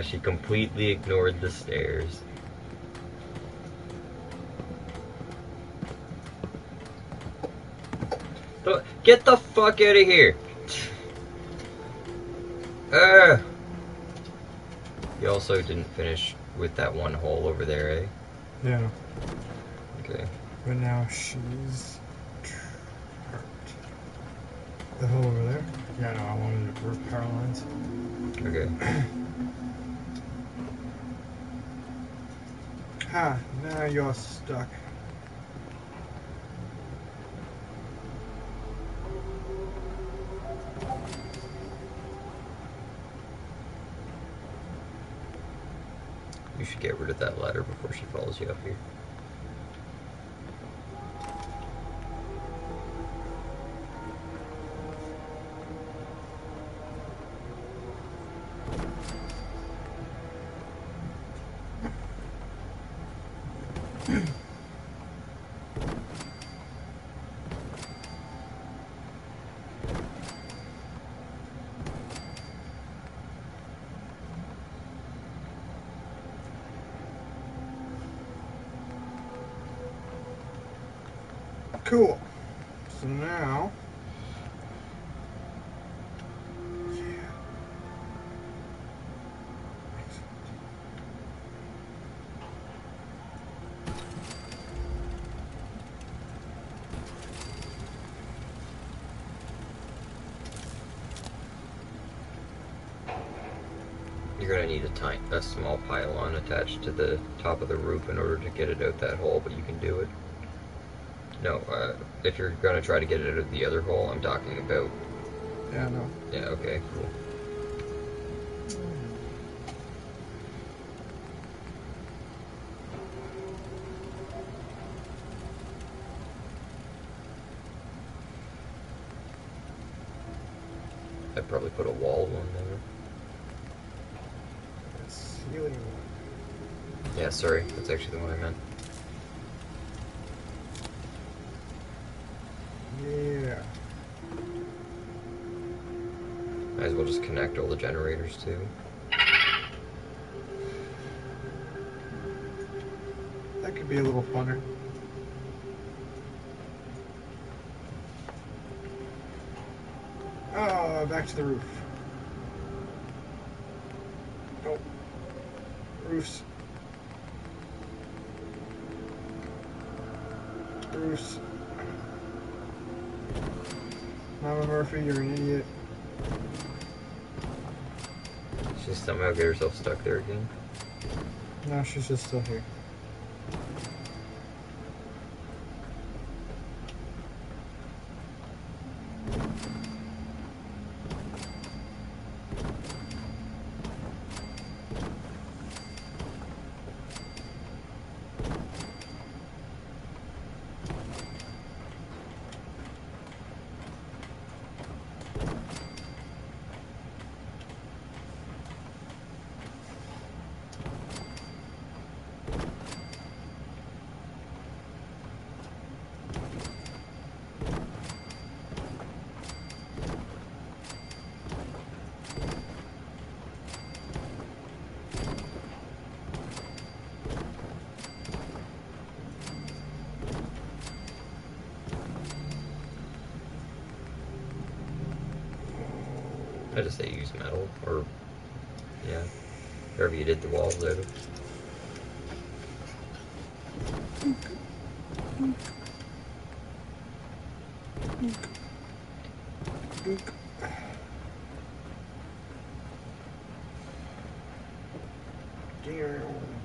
She completely ignored the stairs. Get the fuck out of here! You also didn't finish with that one hole over there, eh? Yeah. Okay. But now she's hurt. The hole over there? Yeah, no, I wanted to roof power lines. Okay. Now you're stuck. You should get rid of that ladder before she follows you up here. Cool. So now... Yeah. You're gonna need a small pylon attached to the top of the roof in order to get it out that hole, but you can do it. No, if you're gonna try to get it out of the other hole, I'm talking about... Yeah, no. Yeah, okay, cool. I'd probably put a wall one there. Ceiling one. Yeah, sorry, that's actually the one I meant. Yeah. Might as well just connect all the generators too. That could be a little funner. Oh, back to the roof. Oh. Roofs. Roofs. Mama Murphy, you're an idiot. She somehow get herself stuck there again. No, she's just still here. I just say use metal, or, yeah, wherever you did the walls out of.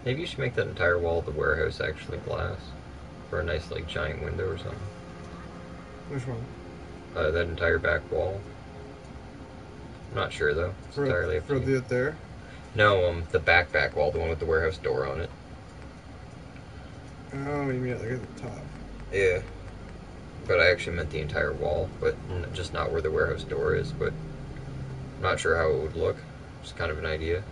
Maybe you should make that entire wall of the warehouse actually glass. For a nice, like, giant window or something. Which one? That entire back wall. I'm not sure, though. It's entirely up to you. For there? No, the back wall, the one with the warehouse door on it. Oh, you mean like at the top? Yeah. But I actually meant the entire wall, but just not where the warehouse door is, but I'm not sure how it would look. Just kind of an idea.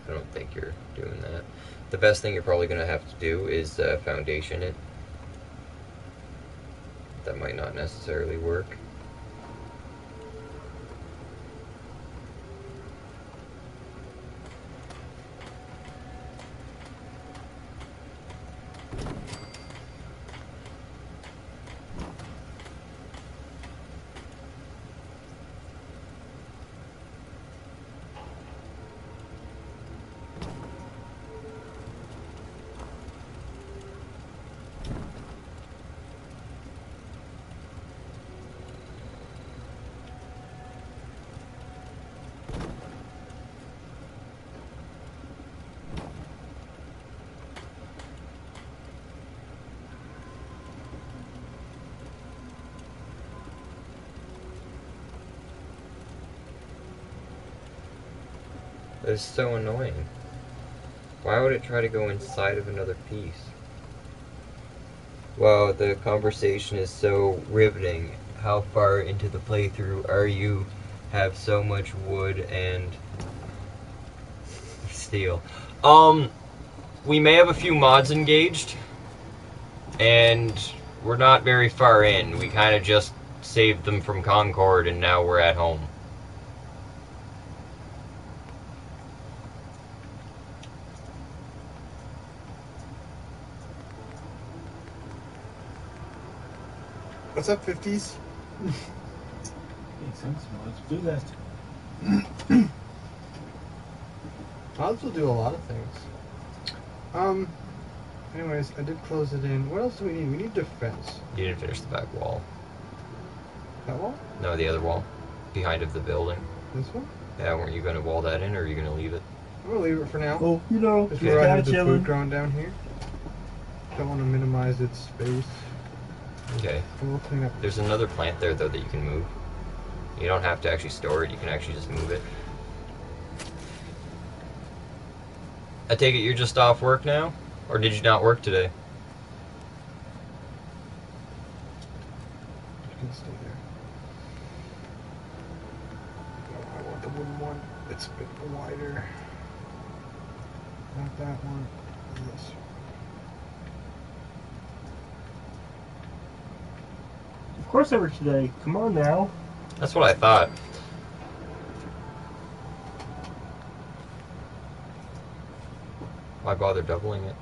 I don't think you're doing that. The best thing you're probably going to have to do is foundation it. That might not necessarily work. It's so annoying. Why would it try to go inside of another piece? Wow, the conversation is so riveting. How far into the playthrough are you? Have so much wood and steel. We may have a few mods engaged, and we're not very far in. We kind of just saved them from Concord, and now we're at home. What's up, 50s? Makes sense. Let's do that. Mods will do a lot of things. Anyways, I did close it in. What else do we need? We need defense. You didn't finish the back wall. That wall? No, the other wall. Behind of the building. This one? Yeah, weren't you going to wall that in, or are you going to leave it? I'm gonna leave it for now. Oh, you know, This is just where I kind have of the food chilling. growing down here. Don't want to minimize its space. Okay. And we'll clean up. There's another plant there, though, that you can move. You don't have to actually store it, you can actually just move it. I take it you're just off work now? Or did you not work today? You can stay there. No, I want the wooden one. It's a bit wider. Not that one. This. Of course I work today. Come on now. That's what I thought. Why bother doubling it?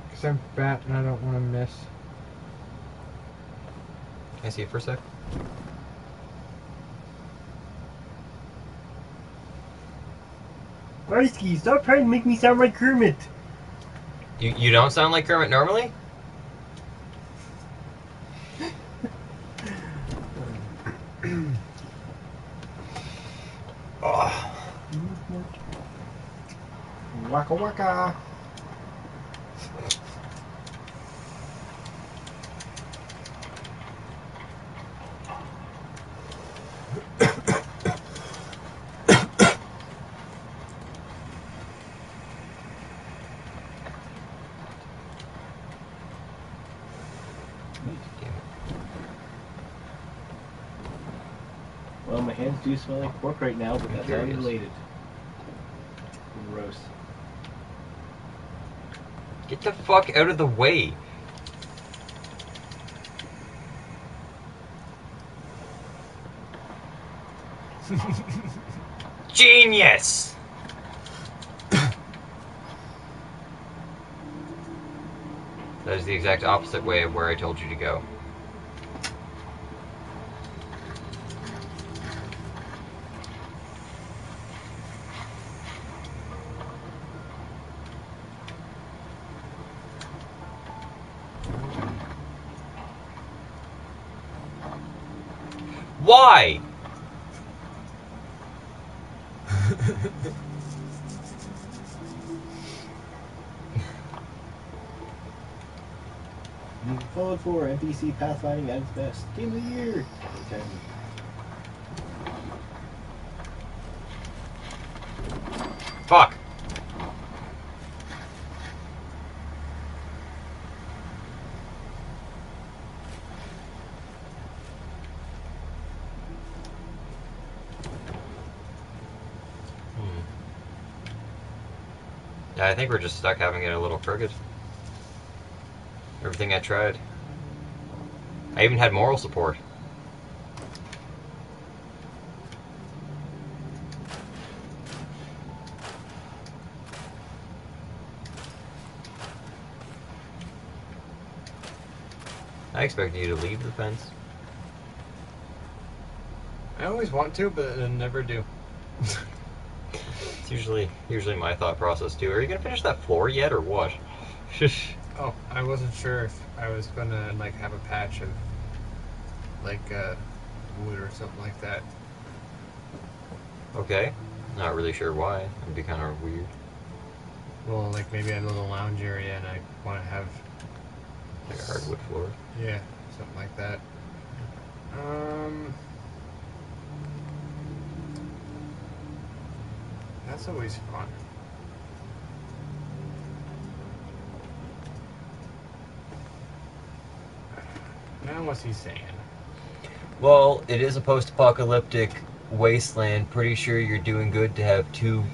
Because I'm fat and I don't want to miss. Can I see it for a sec? Marsky, stop trying to make me sound like Kermit. You don't sound like Kermit normally? Oh. Waka waka. Well, my hands do smell like pork right now, but that's curious. unrelated. Gross. Get the fuck out of the way. Genius! That is the exact opposite way of where I told you to go. Why? Fallout 4 NPC pathfinding at its best. Game of the year. Okay. Fuck. Yeah, I think we're just stuck having it a little crooked. Everything I tried. I even had moral support. I expected you to leave the fence. I always want to, but I never do. It's usually my thought process too. Are you gonna finish that floor yet, or what? Oh, I wasn't sure if I was gonna like have a patch of like wood or something like that. Okay. Not really sure why. It'd be kind of weird. Well, like maybe I have a little lounge area and I want to have Like a hardwood floor. yeah, something like that. That's always fun. Now what's he saying? Well, it is a post-apocalyptic wasteland. Pretty sure you're doing good to have 2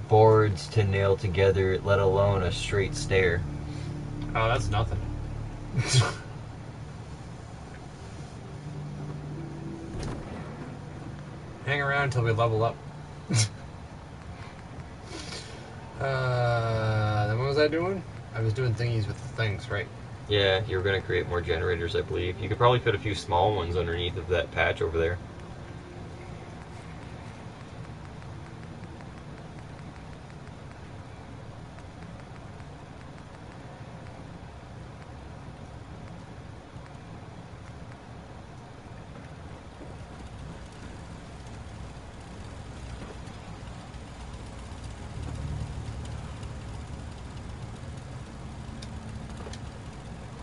boards to nail together, let alone a straight stair. Oh, that's nothing. Hang around until we level up. Then what was I doing? I was doing thingies with the things, right? Yeah, you were going to create more generators, I believe. You could probably fit a few small ones underneath of that patch over there.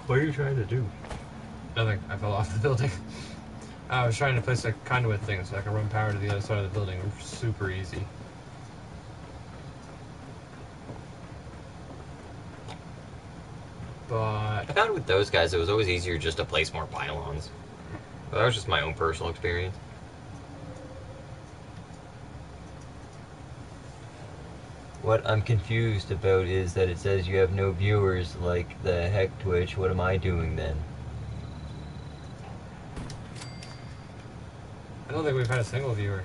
What are you trying to do? Nothing. I fell off the building. I was trying to place a conduit thing so I can run power to the other side of the building. Super easy. But I found with those guys, it was always easier just to place more pylons. But that was just my own personal experience. What I'm confused about is that it says you have no viewers. Like the heck, Twitch? What am I doing then? I don't think we've had a single viewer.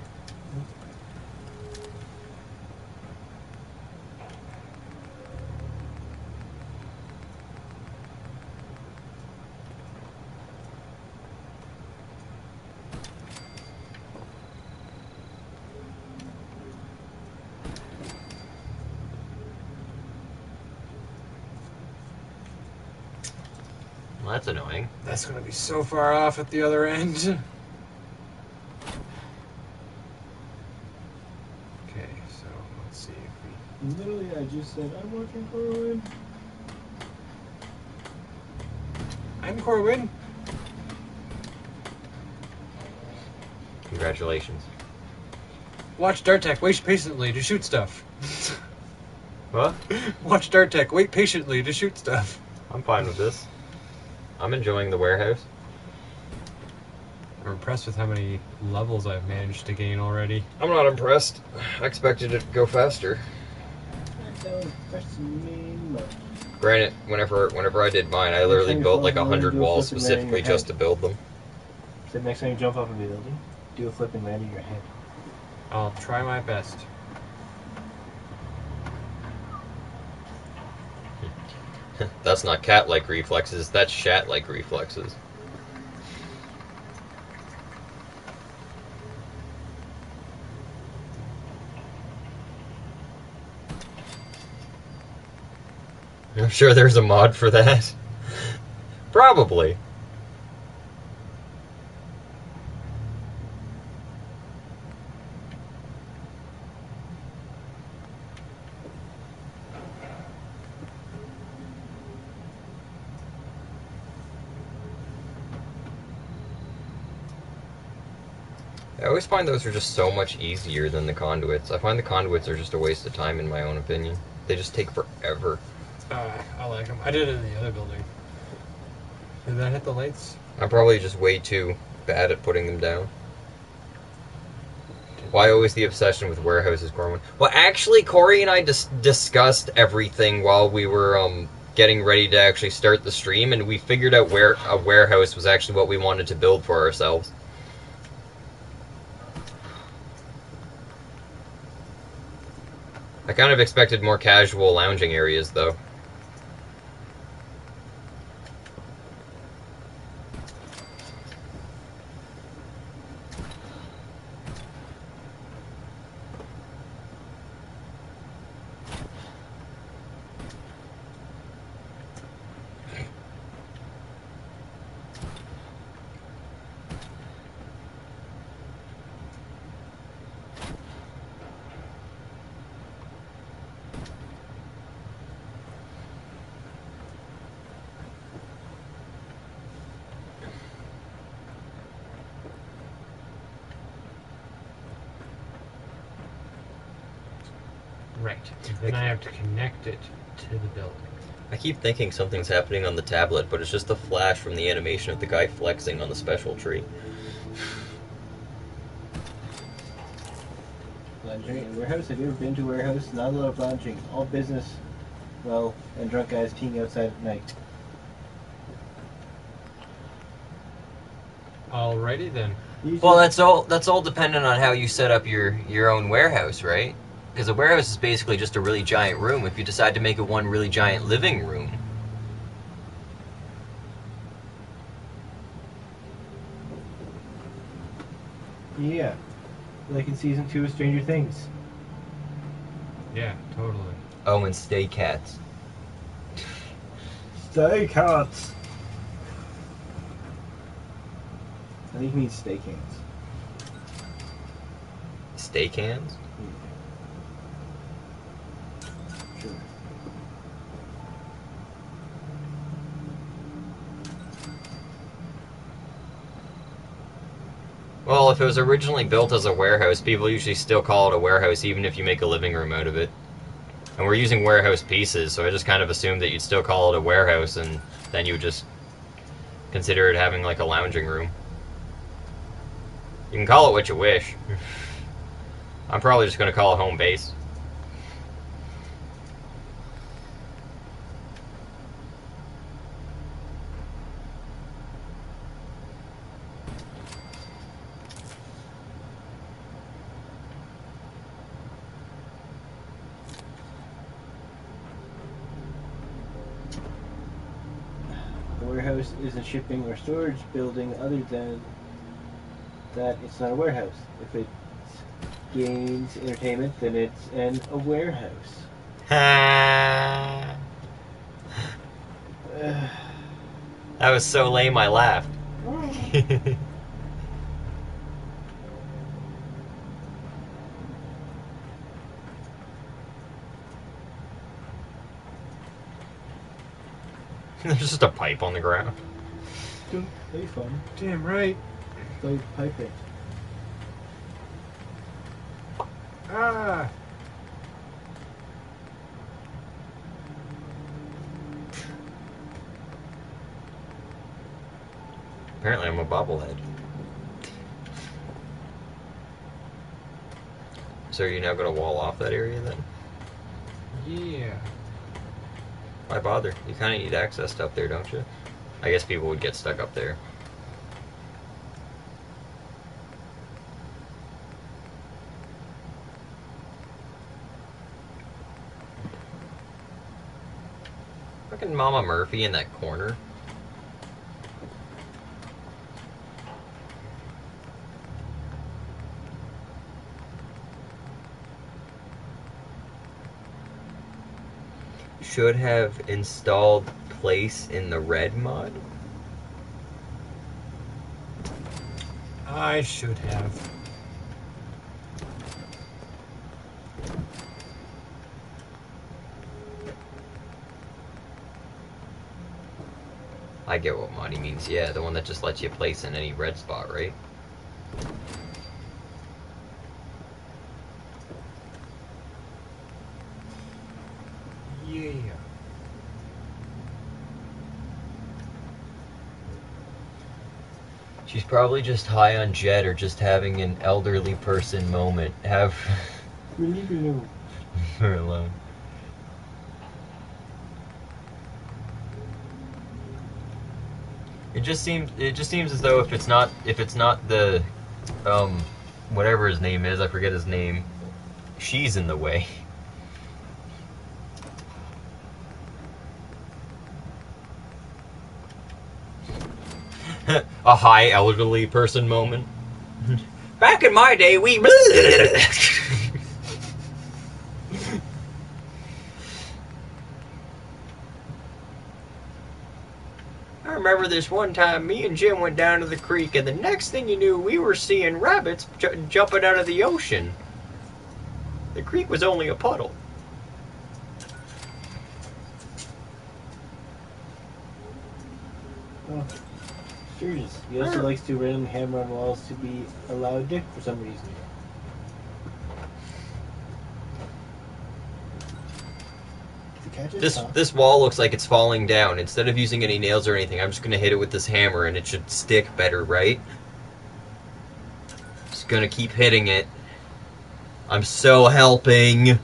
Well, that's annoying. That's gonna be so far off at the other end. Okay, so let's see if we. Literally, I just said, I'm watching Corwin. I'm Corwin. Congratulations. Watch Dartek, wait patiently to shoot stuff. What? Watch Dartek, wait patiently to shoot stuff. I'm fine with this. I'm enjoying the warehouse. I'm impressed with how many levels I've managed to gain already. I'm not impressed. I expected it to go faster. That impressed me much. Granted, whenever I did mine, I literally built like 100 walls specifically just to build them. So next time you jump off of a building, do a flip and land in your head. I'll try my best. That's not cat-like reflexes, that's shat-like reflexes. I'm sure there's a mod for that. Probably. I always find those are just so much easier than the conduits. I find the conduits are just a waste of time in my own opinion. They just take forever. I like them. I did it in the other building. Did that hit the lights? I'm probably just way too bad at putting them down. Did Why always the obsession with warehouses, Corwin? Well, actually, Corey and I discussed everything while we were getting ready to actually start the stream, and we figured out where a warehouse was actually what we wanted to build for ourselves. I kind of expected more casual lounging areas, though. Right. And then I have to connect it to the building. I keep thinking something's happening on the tablet, but it's just a flash from the animation of the guy flexing on the special tree. Lounging in a warehouse? Have you ever been to a warehouse? Not a lot of lounging. All business, well, and drunk guys peeing outside at night. Alrighty then. Well, that's all dependent on how you set up your own warehouse, right? Because a warehouse is basically just a really giant room. If you decide to make it one really giant living room, Yeah. Like in season 2 of Stranger Things. Yeah, totally. oh, and stay cats. Stay cats! I think he means steak hands. Stay cans? Sure. Well, if it was originally built as a warehouse, people usually still call it a warehouse even if you make a living room out of it. And we're using warehouse pieces, so I just kind of assumed that you'd still call it a warehouse, and then you would just consider it having like a lounging room. You can call it what you wish. I'm probably just going to call it home base. A warehouse is a shipping or storage building. Other than that, it's not a warehouse. If it gains entertainment, then it's a warehouse. That was so lame I laughed. There's just a pipe on the ground. Don't play fun. Damn right. Play pipe it. Ah! Apparently I'm a bobblehead. So are you now going to wall off that area then? Yeah. Why bother? You kind of need access to up there, don't you? I guess people would get stuck up there. Fucking Mama Murphy in that corner. Should have installed place in the red mod. I should have. I get what mod he means. Yeah, the one that just lets you place in any red spot, right? Yeah. She's probably just high on jet or just having an elderly person moment. Have Leave her alone. her alone. It just seems as though if it's not the whatever his name is, I forget his name, she's in the way. A high elderly person moment. Back in my day, we. I remember this one time me and Jim went down to the creek, and the next thing you knew, we were seeing rabbits jumping out of the ocean. The creek was only a puddle. Oh, Sturgis. He also likes to randomly hammer on walls to be a loud dick for some reason. This wall looks like it's falling down. Instead of using any nails or anything, I'm just gonna hit it with this hammer and it should stick better, right? Just gonna keep hitting it. I'm so helping.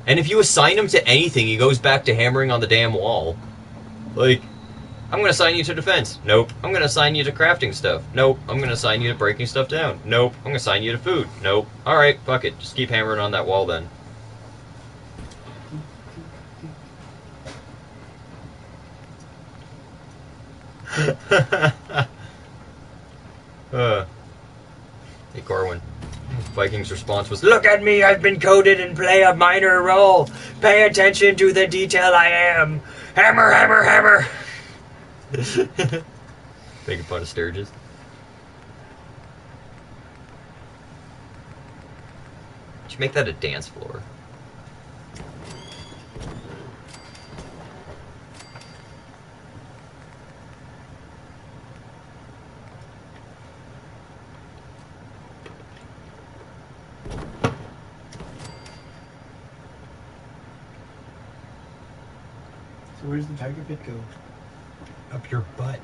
And if you assign him to anything, he goes back to hammering on the damn wall. Like, I'm gonna assign you to defense. Nope. I'm gonna assign you to crafting stuff. Nope. I'm gonna assign you to breaking stuff down. Nope. I'm gonna assign you to food. Nope. Alright, fuck it. Just keep hammering on that wall then. Hey Corwin. Viking's response was, "Look at me, I've been coded and play a minor role. Pay attention to the detail I am. Hammer, hammer, hammer." Making fun of Sturgis. Should make that a dance floor. So where's the tiger pit go? Up your butt.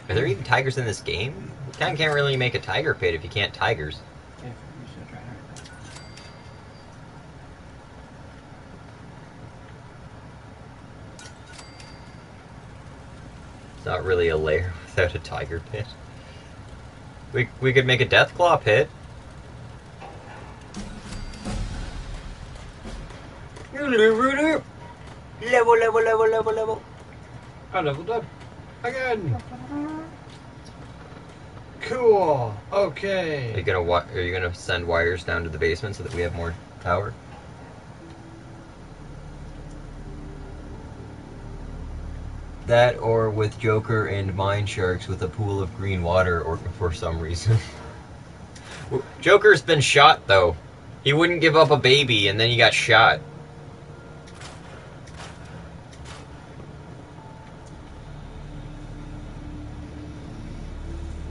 Are there even tigers in this game? You kind of can't really make a tiger pit if you can't tigers. Yeah, you should try hard. It's not really a lair without a tiger pit. We could make a Deathclaw pit. Level, level, level, level, level. I leveled up again. Cool. Okay. Are you gonna send wires down to the basement so that we have more power? That, or with Joker and Mine Sharks with a pool of green water, or for some reason. Joker's been shot though. He wouldn't give up a baby, and then he got shot.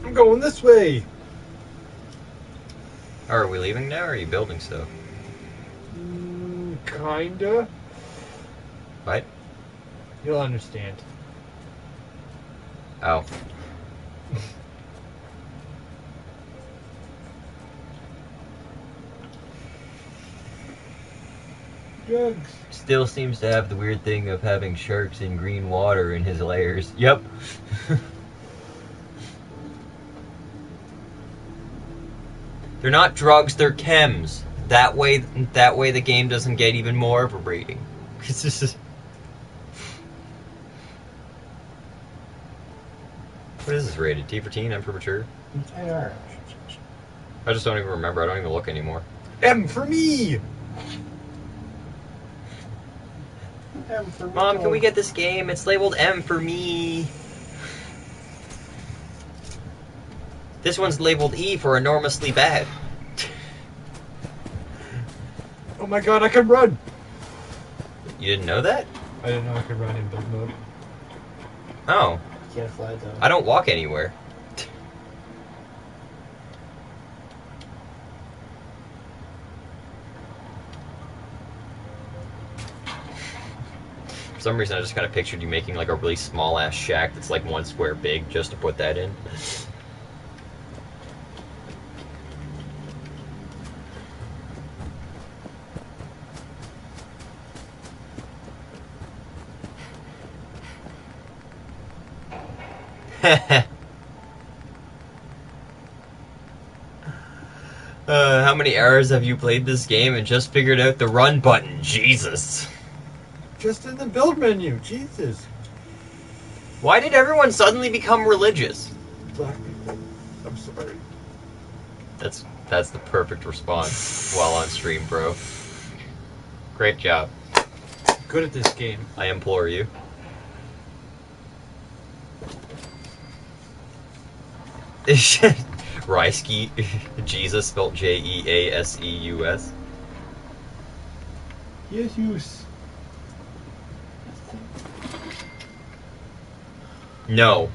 I'm going this way. Oh, are we leaving now, or are you building stuff? Kinda. What? You'll understand. Oh. Drugs. Still seems to have the weird thing of having sharks in green water in his lairs. Yep. They're not drugs, they're chems. That way the game doesn't get even more of a rating. It's just... What is this rated? T for teen, M for mature? IR. I just don't even remember. I don't even look anymore. M for me. M for Mom, can we get this game? It's labeled M for me. This one's labeled E for enormously bad. Oh my god, I can run. You didn't know that? I didn't know I could run in build mode. Oh. You can't fly though. I don't walk anywhere. some reason I just kind of pictured you making like a really small ass shack that's like 1 square big just to put that in. How many hours have you played this game and just figured out the run button? Jesus. Just in the build menu. Jesus. Why did everyone suddenly become religious? Black people. I'm sorry. That's the perfect response while on stream, bro. Great job. Good at this game. I implore you. Reisky, Jesus spelled Jeaseus. Jesus. No.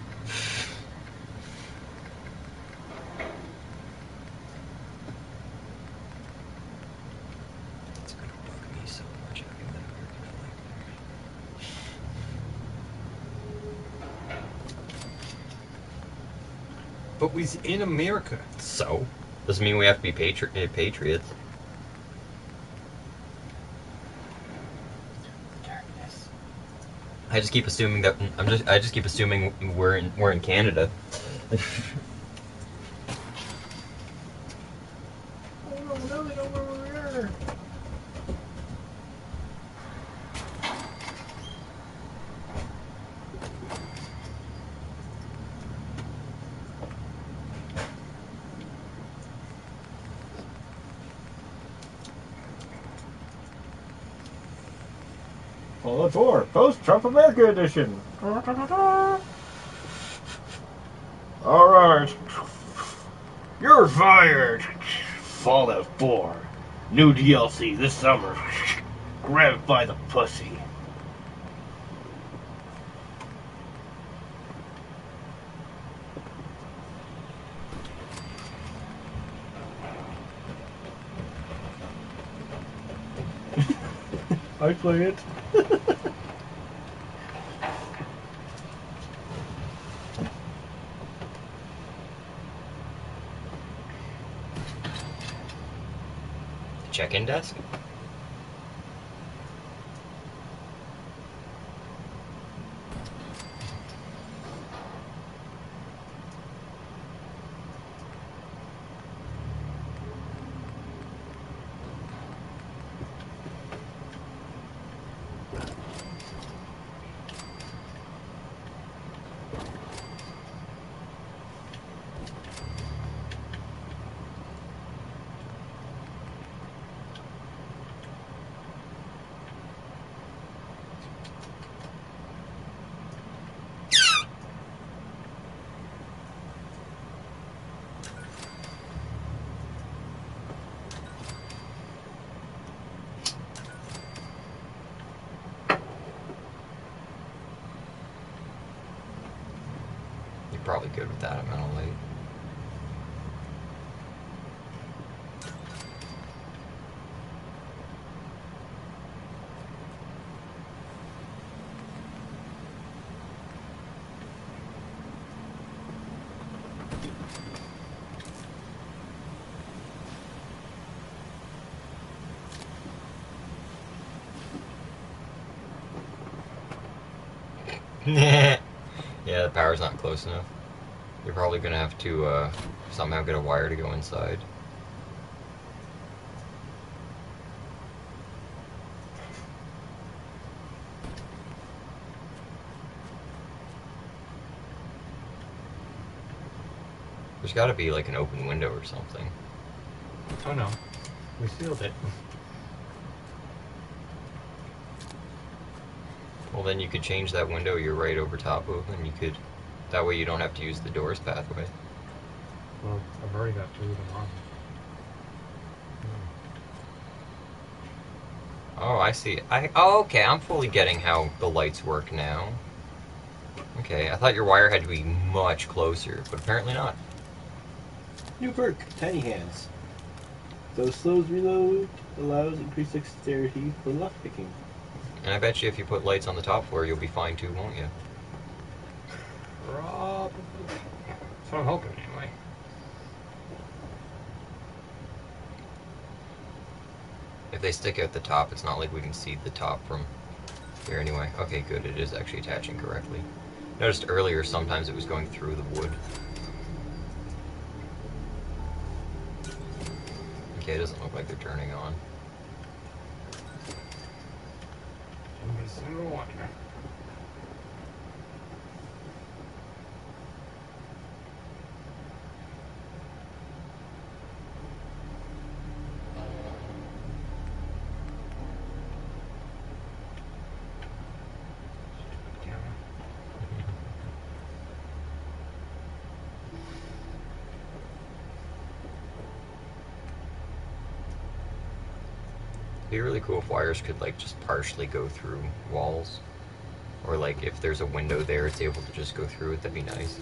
It's gonna bug me so much having that American flag there. But we's in America. So? Doesn't mean we have to be patriots. Darkness. I just keep assuming that I just keep assuming we're in Canada. Oh no, now they know where we are. Fallout 4, post-Trump America edition. Alright. You're fired. Fallout 4. New DLC this summer. Grab it by the pussy. I play it. Check-in desk? Probably good with that amount of light. Yeah, the power's not close enough. You're probably gonna have to somehow get a wire to go inside. There's gotta be like an open window or something. Oh no. We sealed it. Well, then you could change that window you're right over top of, and you could... That way you don't have to use the doors pathway. Well, I've already got 2 of them on. Oh, I see. Oh, okay, I'm fully getting how the lights work now. Okay, I thought your wire had to be much closer, but apparently not. New perk, Tiny Hands. Though slows reload, allows increased dexterity for lockpicking. And I bet you if you put lights on the top floor, you'll be fine too, won't you? Probably. That's what I'm hoping, anyway. If they stick out the top, it's not like we can see the top from here anyway. Okay, good. It is actually attaching correctly. Noticed earlier sometimes it was going through the wood. Okay, it doesn't look like they're turning on. Number one. It'd be really cool if wires could like just partially go through walls. Or like if there's a window there, it's able to just go through it. That'd be nice.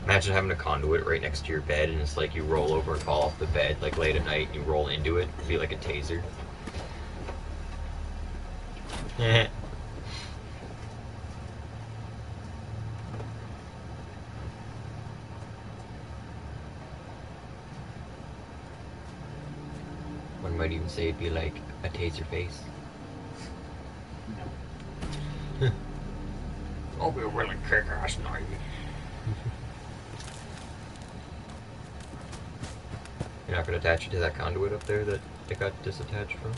Imagine having a conduit right next to your bed, and it's like you roll over and fall off the bed, like late at night, and you roll into it. It'd be like a taser. One might even say it'd be like a taser face. I'll be a really kick-ass night. You're not going to attach it to that conduit up there that it got disattached from?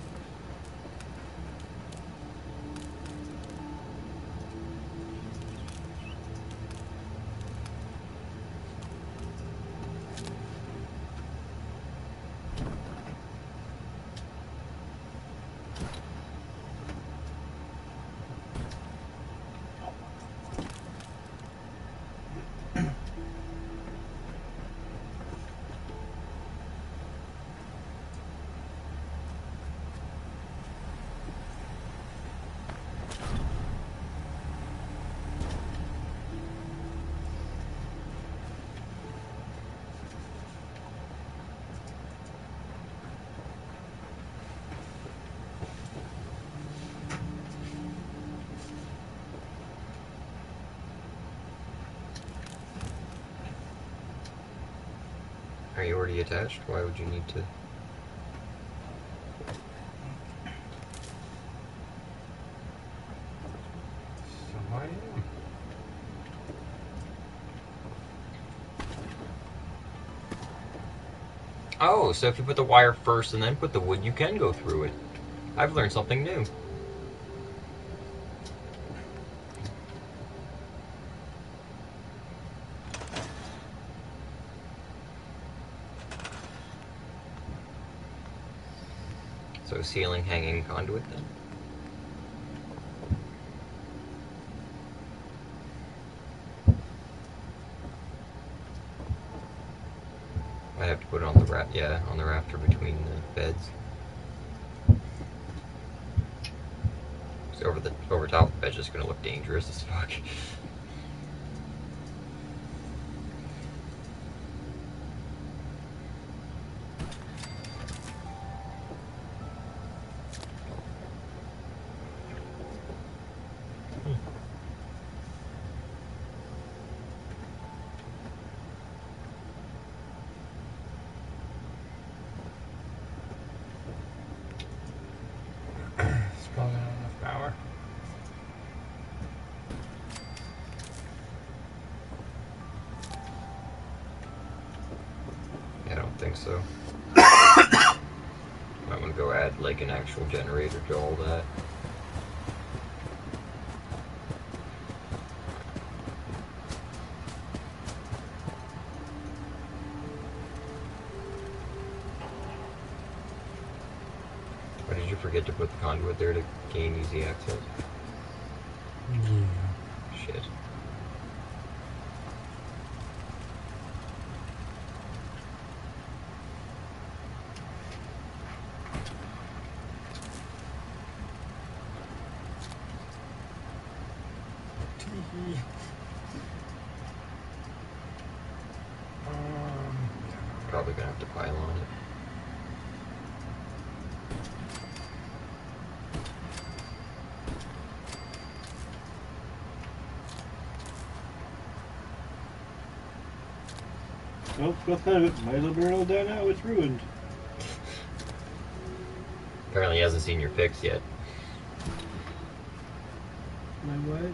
Are you already attached? Why would you need to? So I am. Oh, so if you put the wire first and then put the wood, you can go through it. I've learned something new. So ceiling hanging conduit then? I'd have to put it on the on the rafter between the beds. So over top of the bed's just gonna look dangerous as fuck. It's probably not enough power. Yeah, I don't think so. Might want to go add like an actual generator to all that. Or did you forget to put the conduit there to gain easy access? Yeah. Shit. Tee-hee. Probably gonna have to pile on it. Oh, got out of it. Might as well burn it all down now. It's ruined. Apparently he hasn't seen your pics yet. My what?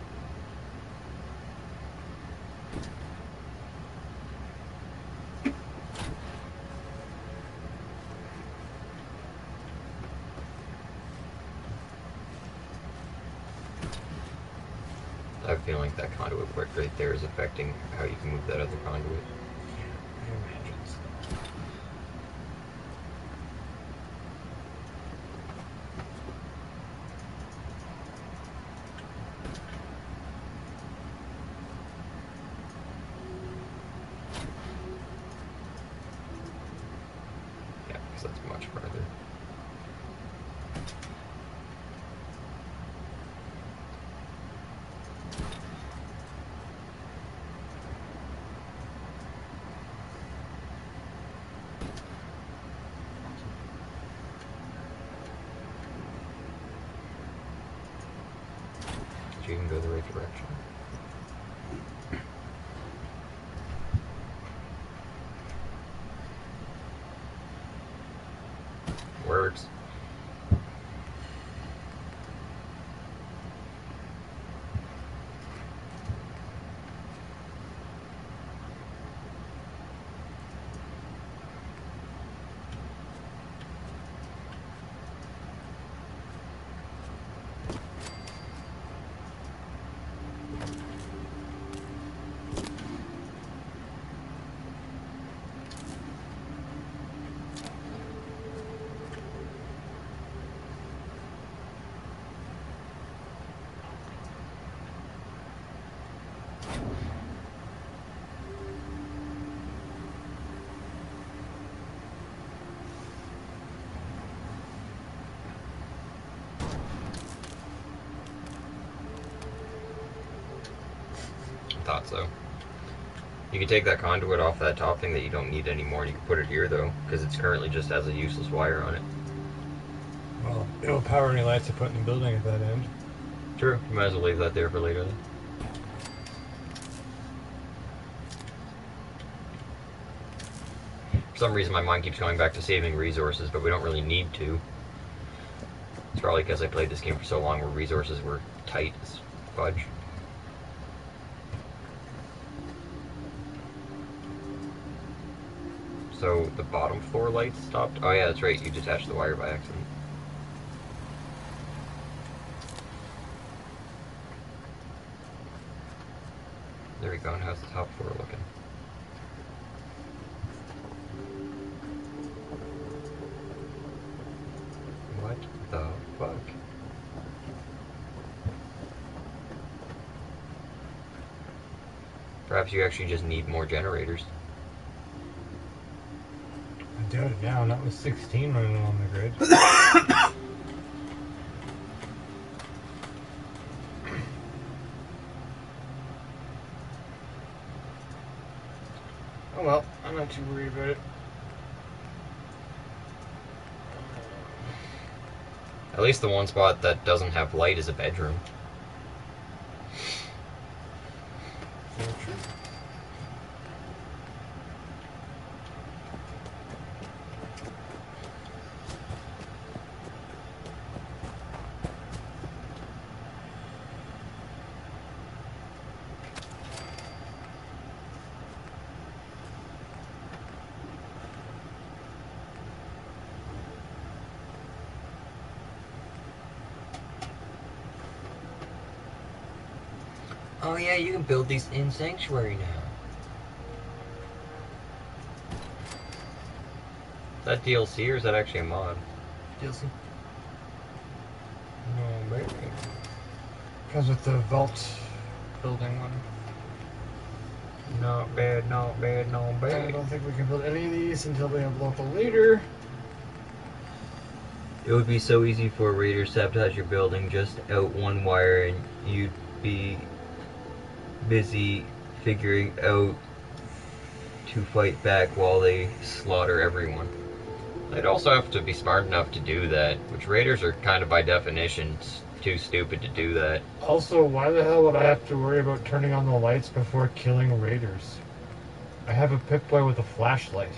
I have a feeling like that conduit right there is affecting how you can move that other conduit. I imagine so. Yeah, because that's much farther. You can go the right direction. Works. Thought so. You can take that conduit off that top thing that you don't need anymore, and you can put it here though, because it's currently just has a useless wire on it. Well, it'll power any lights I put in the building at that end. True. You might as well leave that there for later then. For some reason my mind keeps going back to saving resources, but we don't really need to. It's probably because I played this game for so long where resources were tight as fudge. So the bottom floor lights stopped? Oh yeah, that's right, you detached the wire by accident. There we go, and how's the top floor looking? What the fuck? Perhaps you actually just need more generators. I doubt it now, not with 16 running on the grid. Oh well, I'm not too worried about it. At least the one spot that doesn't have light is a bedroom. Very true. Oh yeah, you can build these in Sanctuary now. Is that DLC or is that actually a mod? DLC. No, maybe. Comes with the vault building one. Not bad, not bad, not I bad. don't think we can build any of these until we have local leader. It would be so easy for a raider to sabotage your building, just out one wire and you'd be busy figuring out to fight back while they slaughter everyone. They'd also have to be smart enough to do that, which raiders are kind of by definition too stupid to do that. Also, why the hell would I have to worry about turning on the lights before killing raiders? I have a Pip-Boy with a flashlight.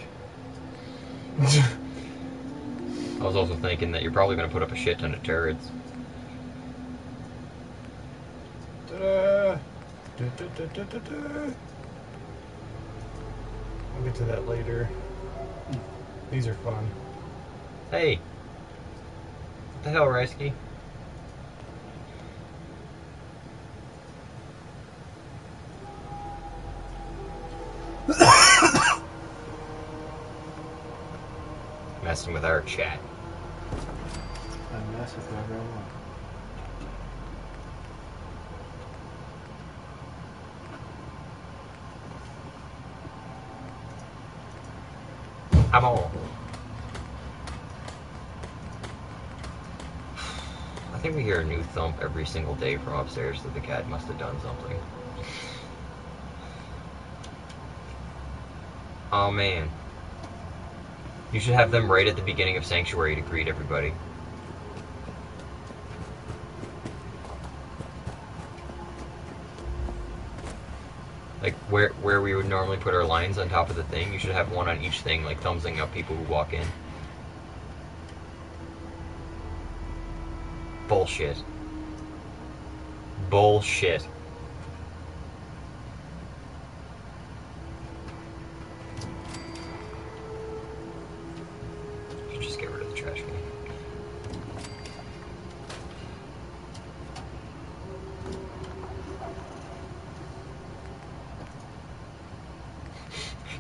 I was also thinking that you're probably going to put up a shit ton of turrets. Ta-da! Da-da-da-da-da-da. We'll get to that later. These are fun. Hey! What the hell, Risky? Messing with our chat. I mess with whoever I want. I'm all. I think we hear a new thump every single day from upstairs, so the cat must have done something. Oh man. You should have them right at the beginning of Sanctuary to greet everybody. Like where we would normally put our lines on top of the thing, you should have one on each thing, like thumbsing up people who walk in. Bullshit. Bullshit. Should just get rid of the trash can.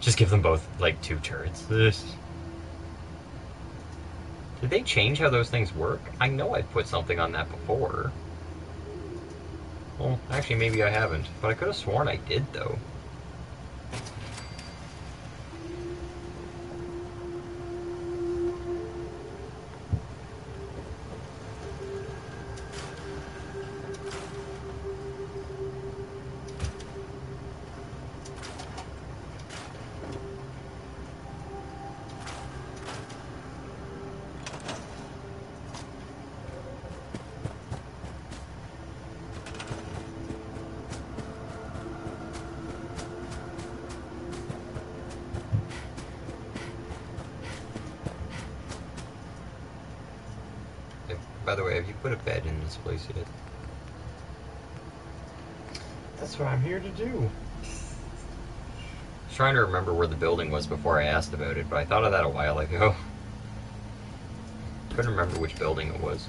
Just give them both, like, 2 turrets. Did they change how those things work? I know I've put something on that before. Well, actually, maybe I haven't. But I could have sworn I did, though. By the way, have you put a bed in this place yet? That's what I'm here to do. I was trying to remember where the building was before I asked about it, but I thought of that a while ago. Couldn't remember which building it was.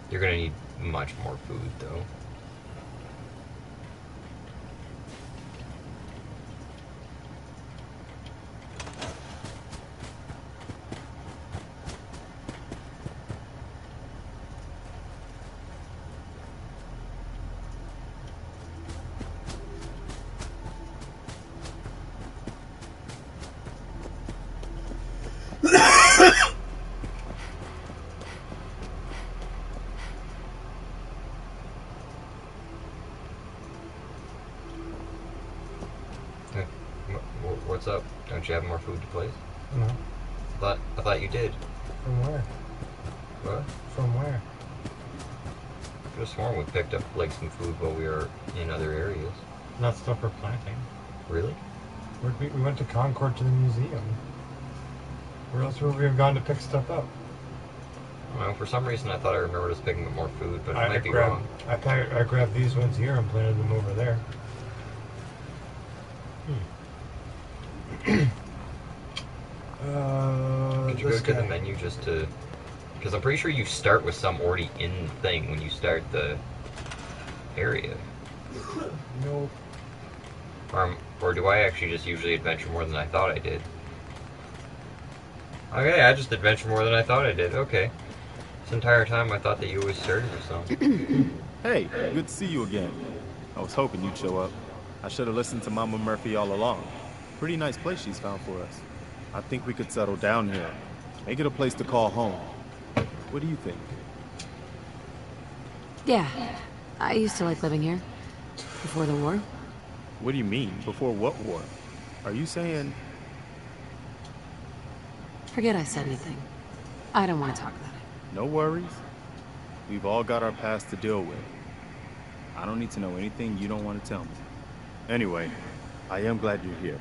You're gonna need much more food, though. What's up? Don't you have more food to place? No. I thought you did. From where? What? From where? I could have sworn we picked up like some food while we were in other areas. Not stuff for planting. Really? We went to Concord to the museum. Where else would we have gone to pick stuff up? Well, for some reason I thought I remembered us picking up more food, but I might be grabbed, wrong. I grabbed these ones here and planted them over there. Did you go to the menu just to Because I'm pretty sure you start with some already in thing when you start the area. Nope. Or do I actually just usually adventure more than I thought I did? Okay, I just adventure more than I thought I did. Okay. This entire time I thought that you always started with something. Hey, good to see you again. I was hoping you'd show up. I should have listened to Mama Murphy all along. Pretty nice place she's found for us. I think we could settle down here. Make it a place to call home. What do you think? Yeah, I used to like living here. Before the war. What do you mean? Before what war? Are you saying... Forget I said anything. I don't want to talk about it. No worries. We've all got our past to deal with. I don't need to know anything you don't want to tell me. Anyway, I am glad you're here.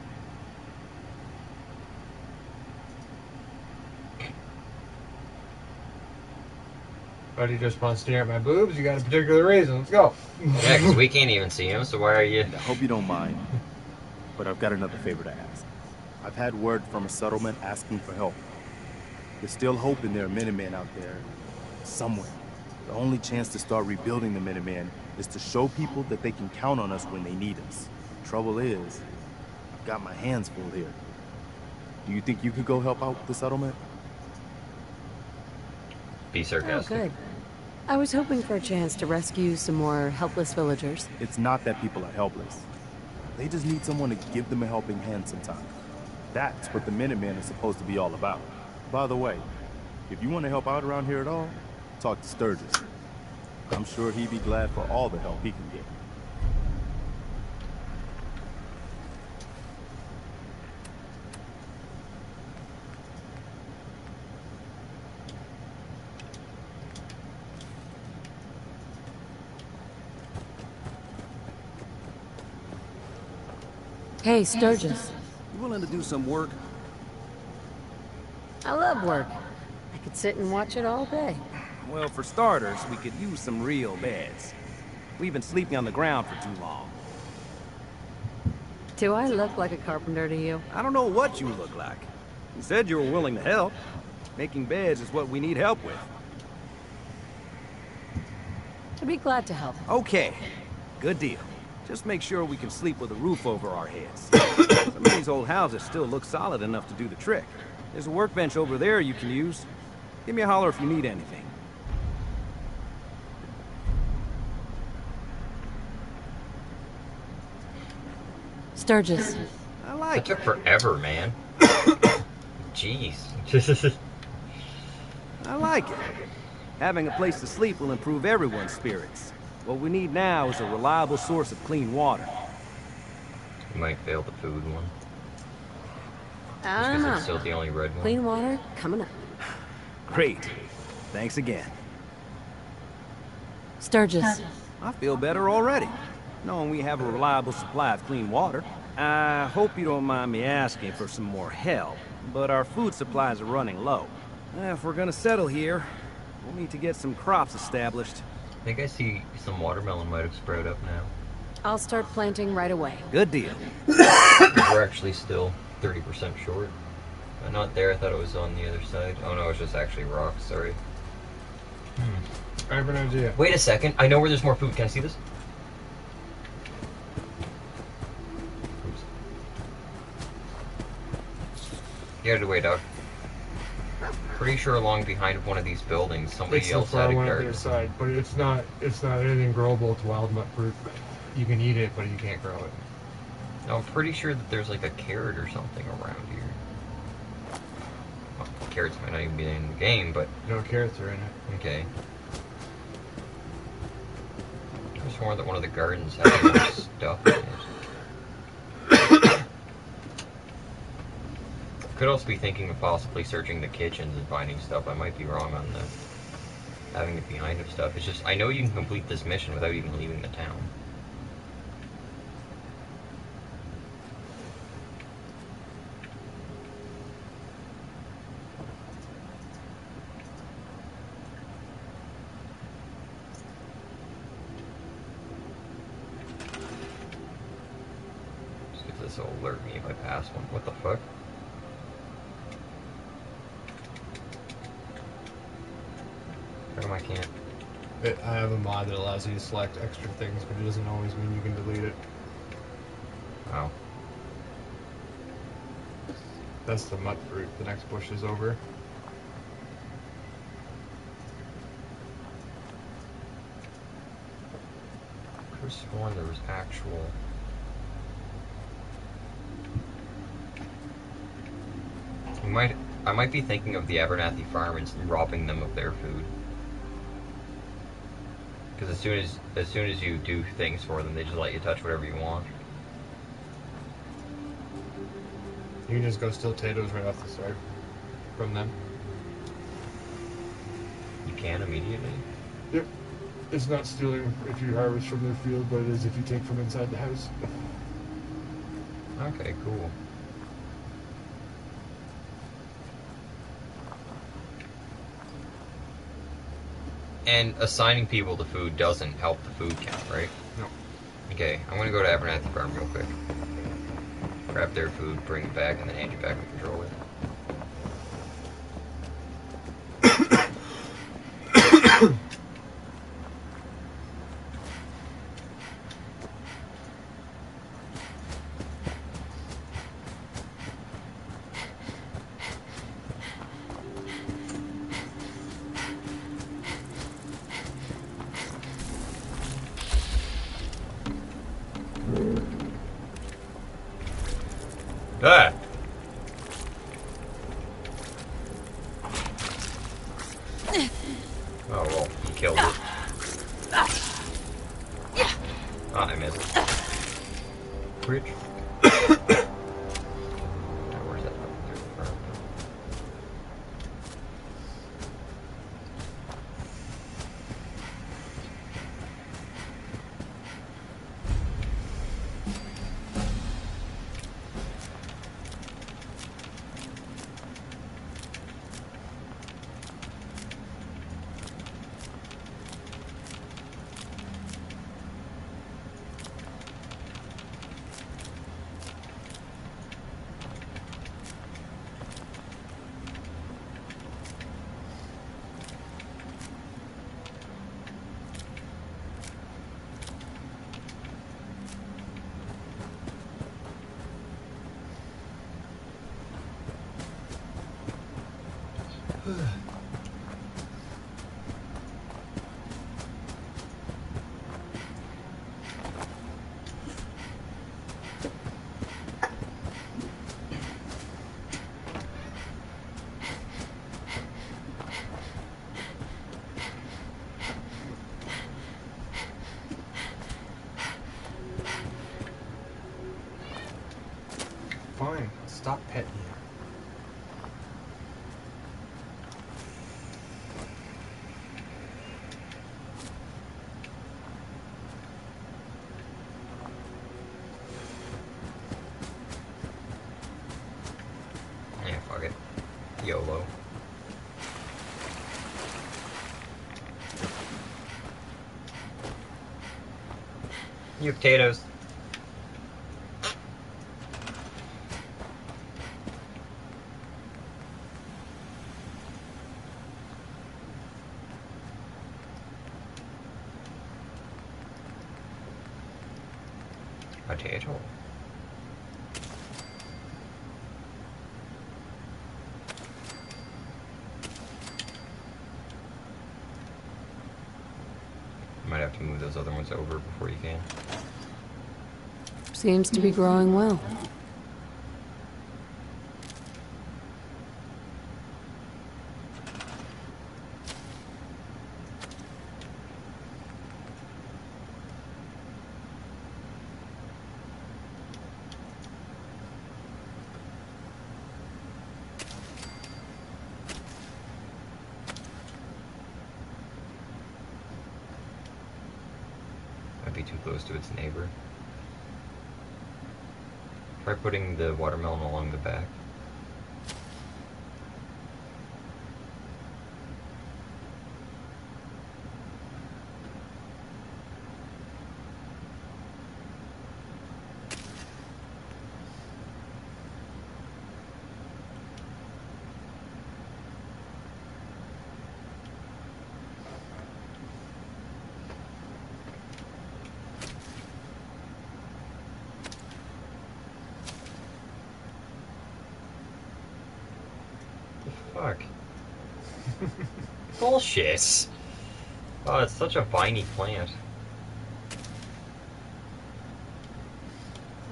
Buddy just wants to stare at my boobs. You got a particular reason. Let's go. Yeah, because we can't even see him, so why are you... I hope you don't mind, but I've got another favor to ask. I've had word from a settlement asking for help. There's still hope in there are Minutemen out there. Somewhere. The only chance to start rebuilding the Minutemen is to show people that they can count on us when they need us. Trouble is, I've got my hands full here. Do you think you could go help out the settlement? Be sarcastic. Oh, good. I was hoping for a chance to rescue some more helpless villagers. It's not that people are helpless. They just need someone to give them a helping hand sometimes. That's what the Minutemen are supposed to be all about. By the way, if you want to help out around here at all, talk to Sturgis. I'm sure he'd be glad for all the help he can get. Hey, Sturgis. You willing to do some work? I love work. I could sit and watch it all day. Well, for starters, we could use some real beds. We've been sleeping on the ground for too long. Do I look like a carpenter to you? I don't know what you look like. You said you were willing to help. Making beds is what we need help with. I'd be glad to help. Okay, good deal. Just make sure we can sleep with a roof over our heads. Some of these old houses still look solid enough to do the trick. There's a workbench over there you can use. Give me a holler if you need anything. Sturgis. I It like took it. forever, man. Jeez. I like it. Having a place to sleep will improve everyone's spirits. What we need now is a reliable source of clean water. You might fail the food one. I Just don't because it's know. still the only red one. Clean water coming up. Great. Thanks again. Sturgis. I feel better already, knowing we have a reliable supply of clean water. I hope you don't mind me asking for some more help, but our food supplies are running low. If we're gonna settle here, we'll need to get some crops established. I think I see some watermelon might have sprouted up now. I'll start planting right away. Good deal. We're actually still 30% short. Not there, I thought it was on the other side. Oh no, it's just actually rocks, sorry. I have an idea. Wait a second, I know where there's more food. Can I see this? Oops. Get out of the way, dog. Pretty sure along behind one of these buildings, somebody It's so else far had a one on the garden. other side, but it's not anything growable. It's wild nut fruit. You can eat it, but you can't grow it. No, I'm pretty sure that there's like a carrot or something around here. Well, carrots might not even be in the game, but No carrots are in it. okay. I was sworn that one of the gardens had more stuff in it. Could also be thinking of possibly searching the kitchens and finding stuff. I might be wrong on the having it behind of stuff. It's just, I know you can complete this mission without even leaving the town. Just if this will alert me if I pass one. What the fuck? I can't? I have a mod that allows you to select extra things, but it doesn't always mean you can delete it. Oh. That's the mud fruit. The next bush is over. I could have sworn there was actual... I might be thinking of the Abernathy farm and robbing them of their food. Because as soon as you do things for them, they just let you touch whatever you want. You can just go steal potatoes right off the start from them. You can immediately? Yep. It's not stealing if you harvest from their field, but it is if you take from inside the house. Okay, cool. And assigning people the food doesn't help the food count, right? No. Okay, I'm gonna go to Abernathy Farm real quick. Grab their food, bring it back, and then hand you back the controller. Ah! Oh well, he killed it. Ah, I missed. Which? Where's that from? Fine. Stop petting you. Yeah, fuck it. YOLO. You potatoes. Potato. Might have to move those other ones over before you can. Seems to be growing well. Might be too close to its neighbor. Try putting the watermelon along the back. fuck? Bullshit. Oh, it's such a viney plant.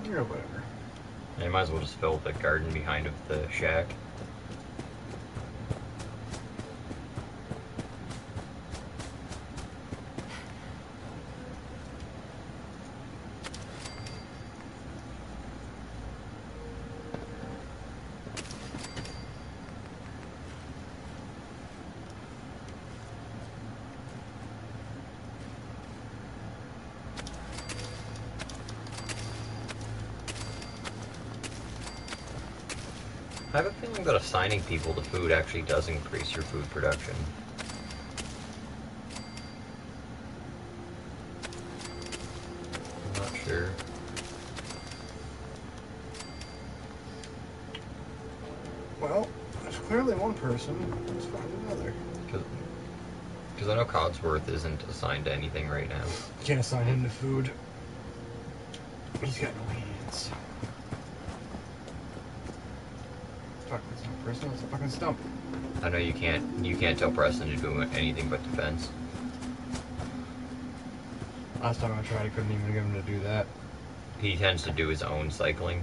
Yeah, whatever. I might as well just fill the garden behind of the shack. I have a feeling that assigning people to food actually does increase your food production. I'm not sure. Well, there's clearly one person. Let's find another. Because I know Cogsworth isn't assigned to anything right now. Can't assign him to food. He's got no hands. Fuck, that's not a person, that's a fucking stump. I know you can't tell Preston to do anything but defense. Last time I tried, I couldn't even get him to do that. He tends to do his own cycling.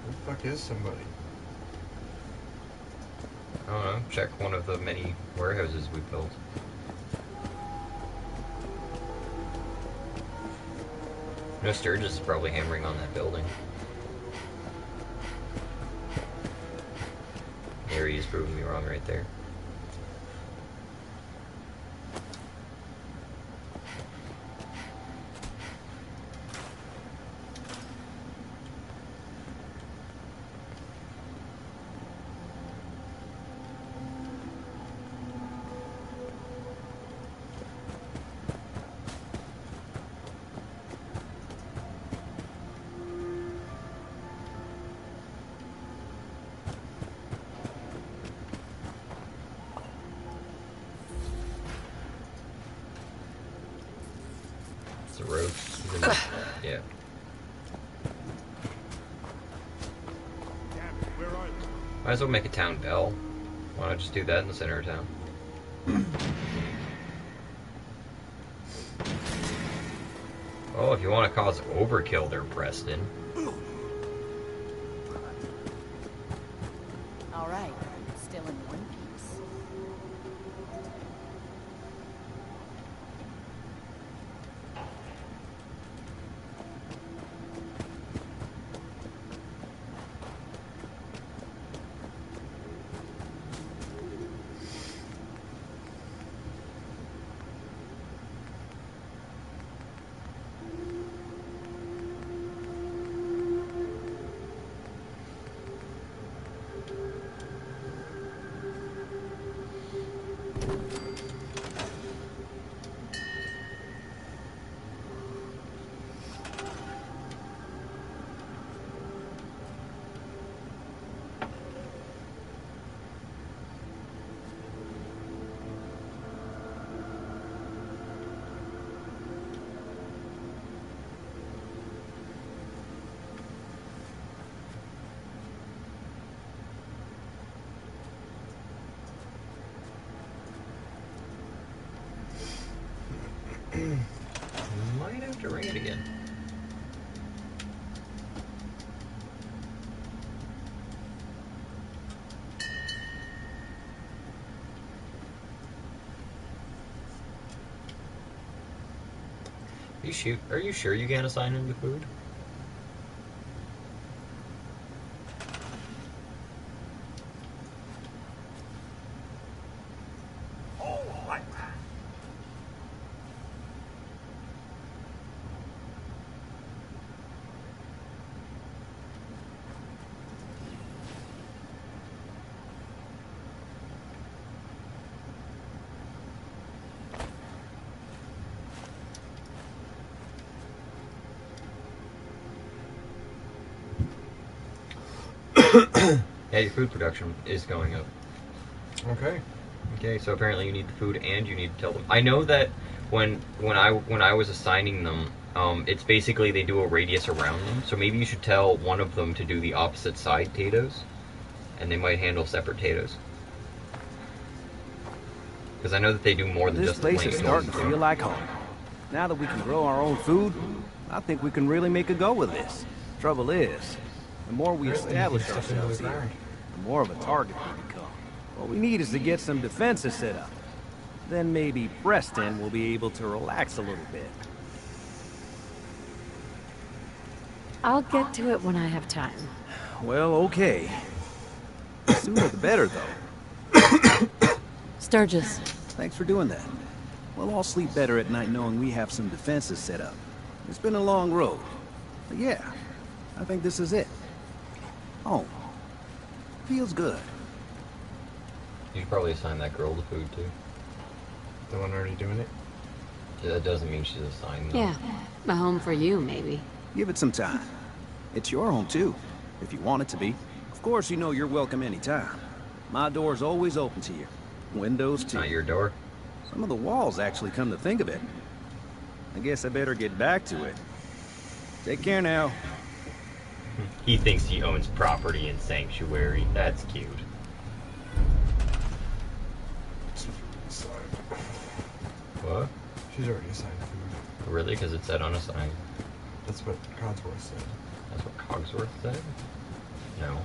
Who the fuck is somebody? I don't know, check one of the many warehouses we built. No, Sturgis is probably hammering on that building. There he is proving me wrong right there. The road. Yeah. Might as well make a town bell. Why not just do that in the center of town? Oh, if you want to cause overkill there, Preston. All right, still in one piece. Might have to ring it again. Are you sure you can't assign him to food? Yeah, your food production is going up. Okay. Okay, so apparently you need the food and you need to tell them. I know that when I was assigning them, It's basically they do a radius around them. So maybe you should tell one of them to do the opposite side potatoes, and they might handle separate potatoes. Because I know that they do more than This just the place is plain starting to ones. feel like home. Now that we can grow our own food, I think we can really make a go of this. Trouble is, the more we establish ourselves here, the more of a target we become. What we need is to get some defenses set up. Then maybe Preston will be able to relax a little bit. I'll get to it when I have time. Well, okay. The sooner the better, though. Sturgis. Thanks for doing that. We'll all sleep better at night knowing we have some defenses set up. It's been a long road. But yeah, I think this is it. Home. Feels good. You should probably assign that girl the food too. The one already doing it? Yeah, that doesn't mean she's assigned though. Yeah, a home for you, maybe. Give it some time. It's your home, too, if you want it to be. Of course, you know you're welcome anytime. My door's always open to you. Windows, It's too. not your door. Some of the walls actually come to think of it. I guess I better get back to it. Take care now. He thinks he owns property in Sanctuary. That's cute. What? She's already assigned food. Really? Because it said unassigned. That's what Codsworth said. That's what Cogsworth said? No.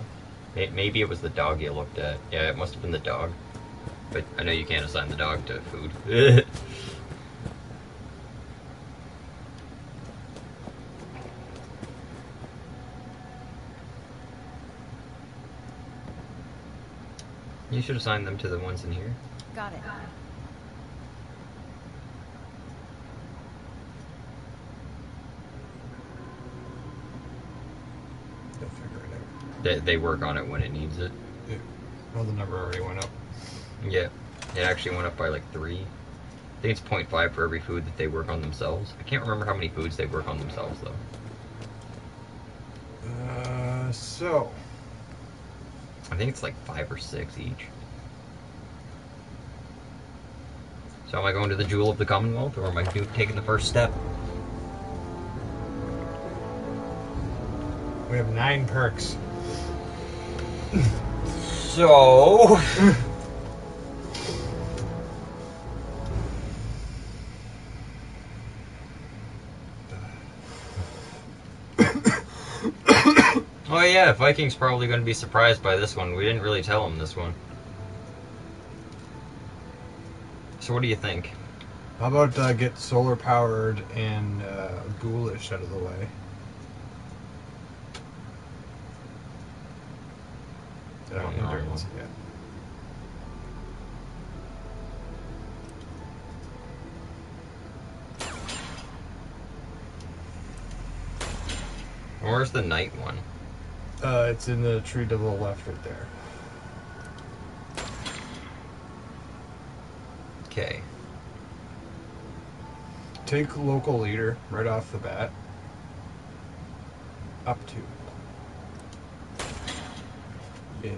Maybe it was the dog you looked at. Yeah, it must have been the dog. But I know you can't assign the dog to food. You should assign them to the ones in here. Got it. They'll figure it out. They work on it when it needs it. Yeah. Well, the number already went up. Yeah. It actually went up by like 3. I think it's 0.5 for every food that they work on themselves. I can't remember how many foods they work on themselves though. So. I think it's like 5 or 6 each. So am I going to the Jewel of the Commonwealth, or am I taking the first step? We have 9 perks. So... Oh yeah, Viking's probably going to be surprised by this one. We didn't really tell him this one. So what do you think? How about get solar powered and ghoulish out of the way? Endurance, yeah. Where's the night one? It's in the tree to the left right there. Okay. Take local leader right off the bat. Up to. Yeah.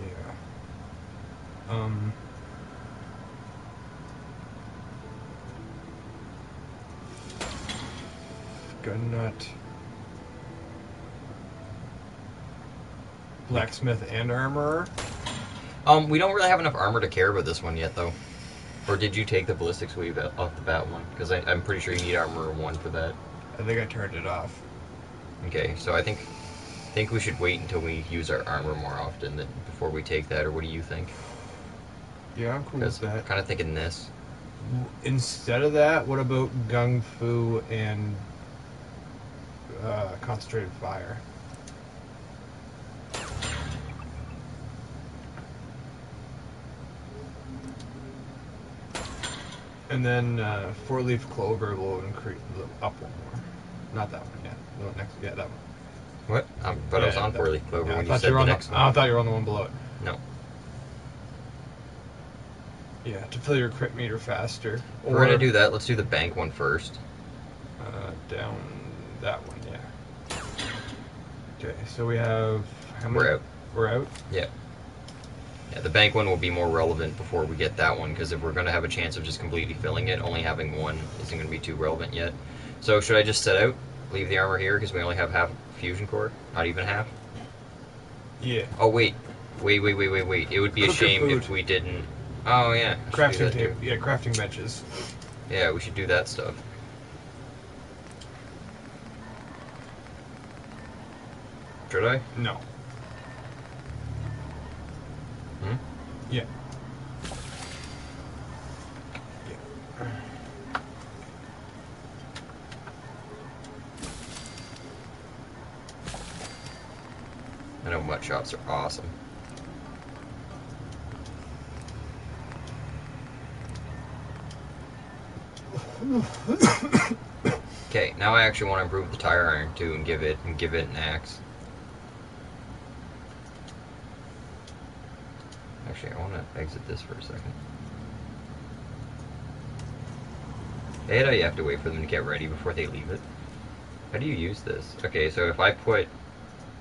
Gun nut. Blacksmith and armorer. We don't really have enough armor to care about this one yet, though. Or did you take the ballistics weave off the bat one? Because I'm pretty sure you need armor 1 for that. I think I turned it off. Okay, so I think we should wait until we use our armor more often before we take that, or what do you think? Yeah, I'm cool with I'm that. kind of thinking this. Instead of that, what about Gung Fu and concentrated fire? And then 4-leaf clover will increase up 1 more. Not that one, yeah. No, next, yeah, that one. What? But I was on 4-leaf clover when you said the next one. I thought you were on the one below it. No. Yeah, to fill your crit meter faster. We're gonna do that. Let's do the bank one first. Down that one, yeah. Okay, so we have... How many? We're out. We're out? Yeah. Yeah, the bank one will be more relevant before we get that one, because if we're going to have a chance of just completely filling it, only having one isn't going to be too relevant yet. So should I just set out? Leave the armor here because we only have half fusion core. Not even half. Yeah. Oh wait. Wait. It would be a Cook shame food. if we didn't. Oh yeah. I should do Crafting that, table. too. Yeah, crafting benches. Yeah, we should do that stuff. Should I? No. Hmm? Yeah. I know mud shops are awesome. Okay, now I actually want to improve the tire iron too and give it an axe. Actually, I want to exit this for a second. I hate how you have to wait for them to get ready before they leave it. How do you use this? Okay, so if I put...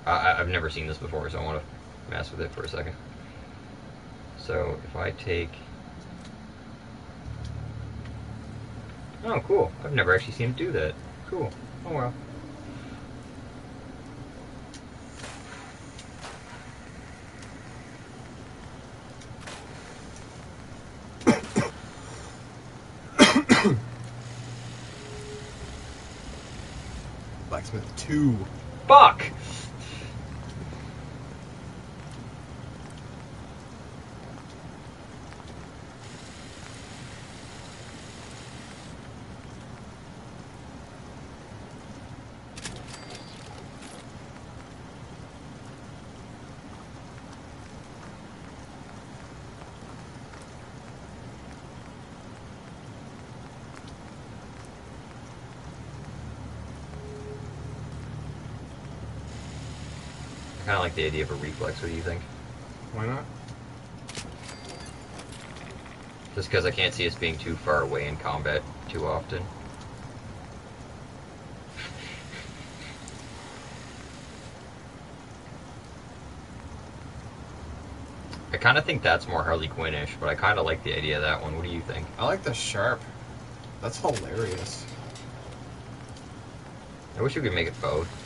I've never seen this before, so I want to mess with it for a second. So if I take... Oh, cool. I've never actually seen it do that. Cool. Oh, well. Blacksmith 2. Fuck! I kind of like the idea of a reflex. What do you think? Why not? Just because I can't see us being too far away in combat too often. I kind of think that's more Harley Quinn-ish, but I kind of like the idea of that one. What do you think? I like the sharp. That's hilarious. I wish we could make it both.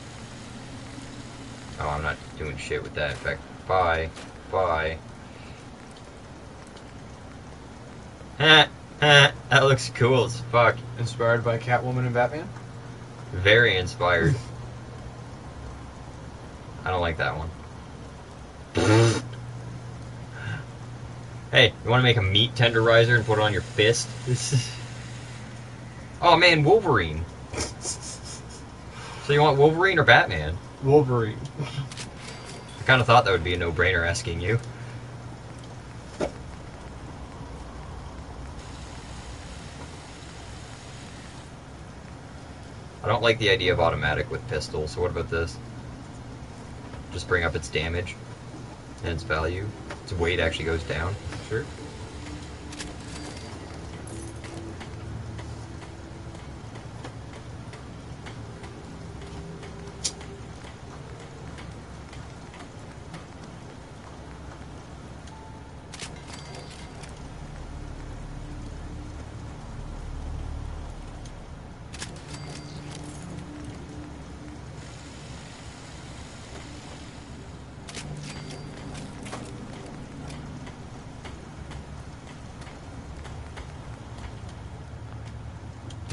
Oh, I'm not doing shit with that. In fact, bye. That looks cool as fuck. Inspired by Catwoman and Batman? Very inspired. I don't like that one. Hey, you want to make a meat tenderizer and put it on your fist? Oh man, Wolverine. So you want Wolverine or Batman? Wolverine. I kind of thought that would be a no-brainer asking you. I don't like the idea of automatic with pistol, so what about this? Just bring up its damage and its value. Its weight actually goes down. Sure.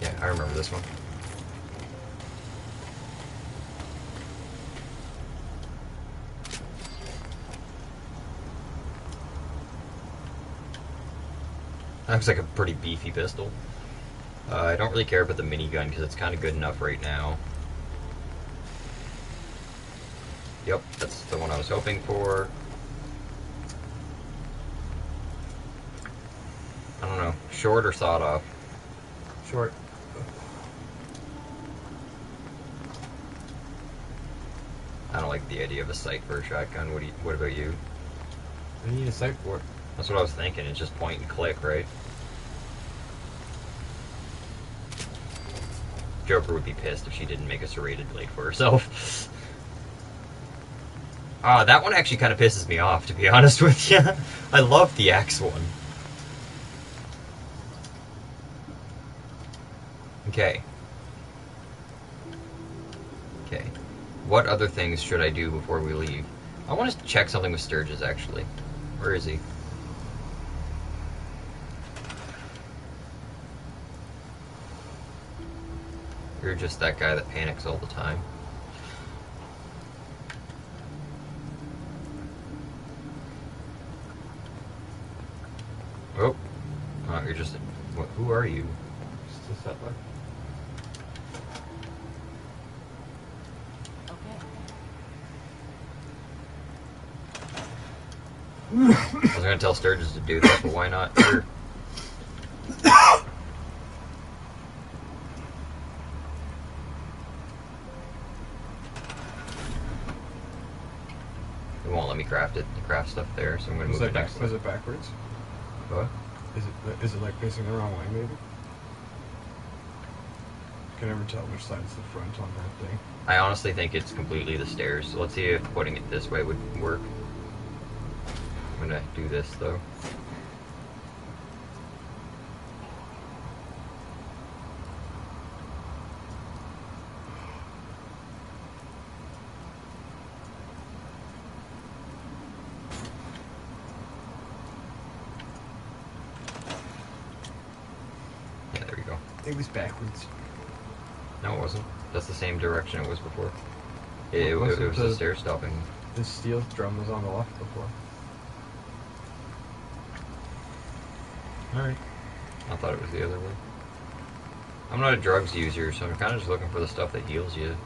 Yeah, I remember this one. That looks like a pretty beefy pistol. I don't really care about the minigun because it's kind of good enough right now. Yep, that's the one I was hoping for. I don't know, short or sawed off? Short. I don't like the idea of a sight for a shotgun. What about you? I need a sight for it. That's what I was thinking. It's just point and click, right? Joker would be pissed if she didn't make a serrated blade for herself. That one actually kind of pisses me off, to be honest with you. I love the axe one. Okay. Okay. What other things should I do before we leave? I want to check something with Sturgis, actually. Where is he? You're just that guy that panics all the time. Oh. Oh, you're just... What, who are you? Just a settler. I was gonna tell Sturgis to do that, but why not? Sure. It won't let me craft it. The craft stuff there, so I'm gonna move it next. Was it backwards? What? Is it like facing the wrong way, maybe? I can never tell which side's the front on that thing. I honestly think it's completely the stairs, so let's see if putting it this way would work. I'm gonna do this though. Yeah, there we go. It was backwards. No, it wasn't. That's the same direction it was before. It was the stair stopping. The steel drum was on the left before. Alright. I thought it was the other way. I'm not a drugs user, so I'm kind of just looking for the stuff that heals you.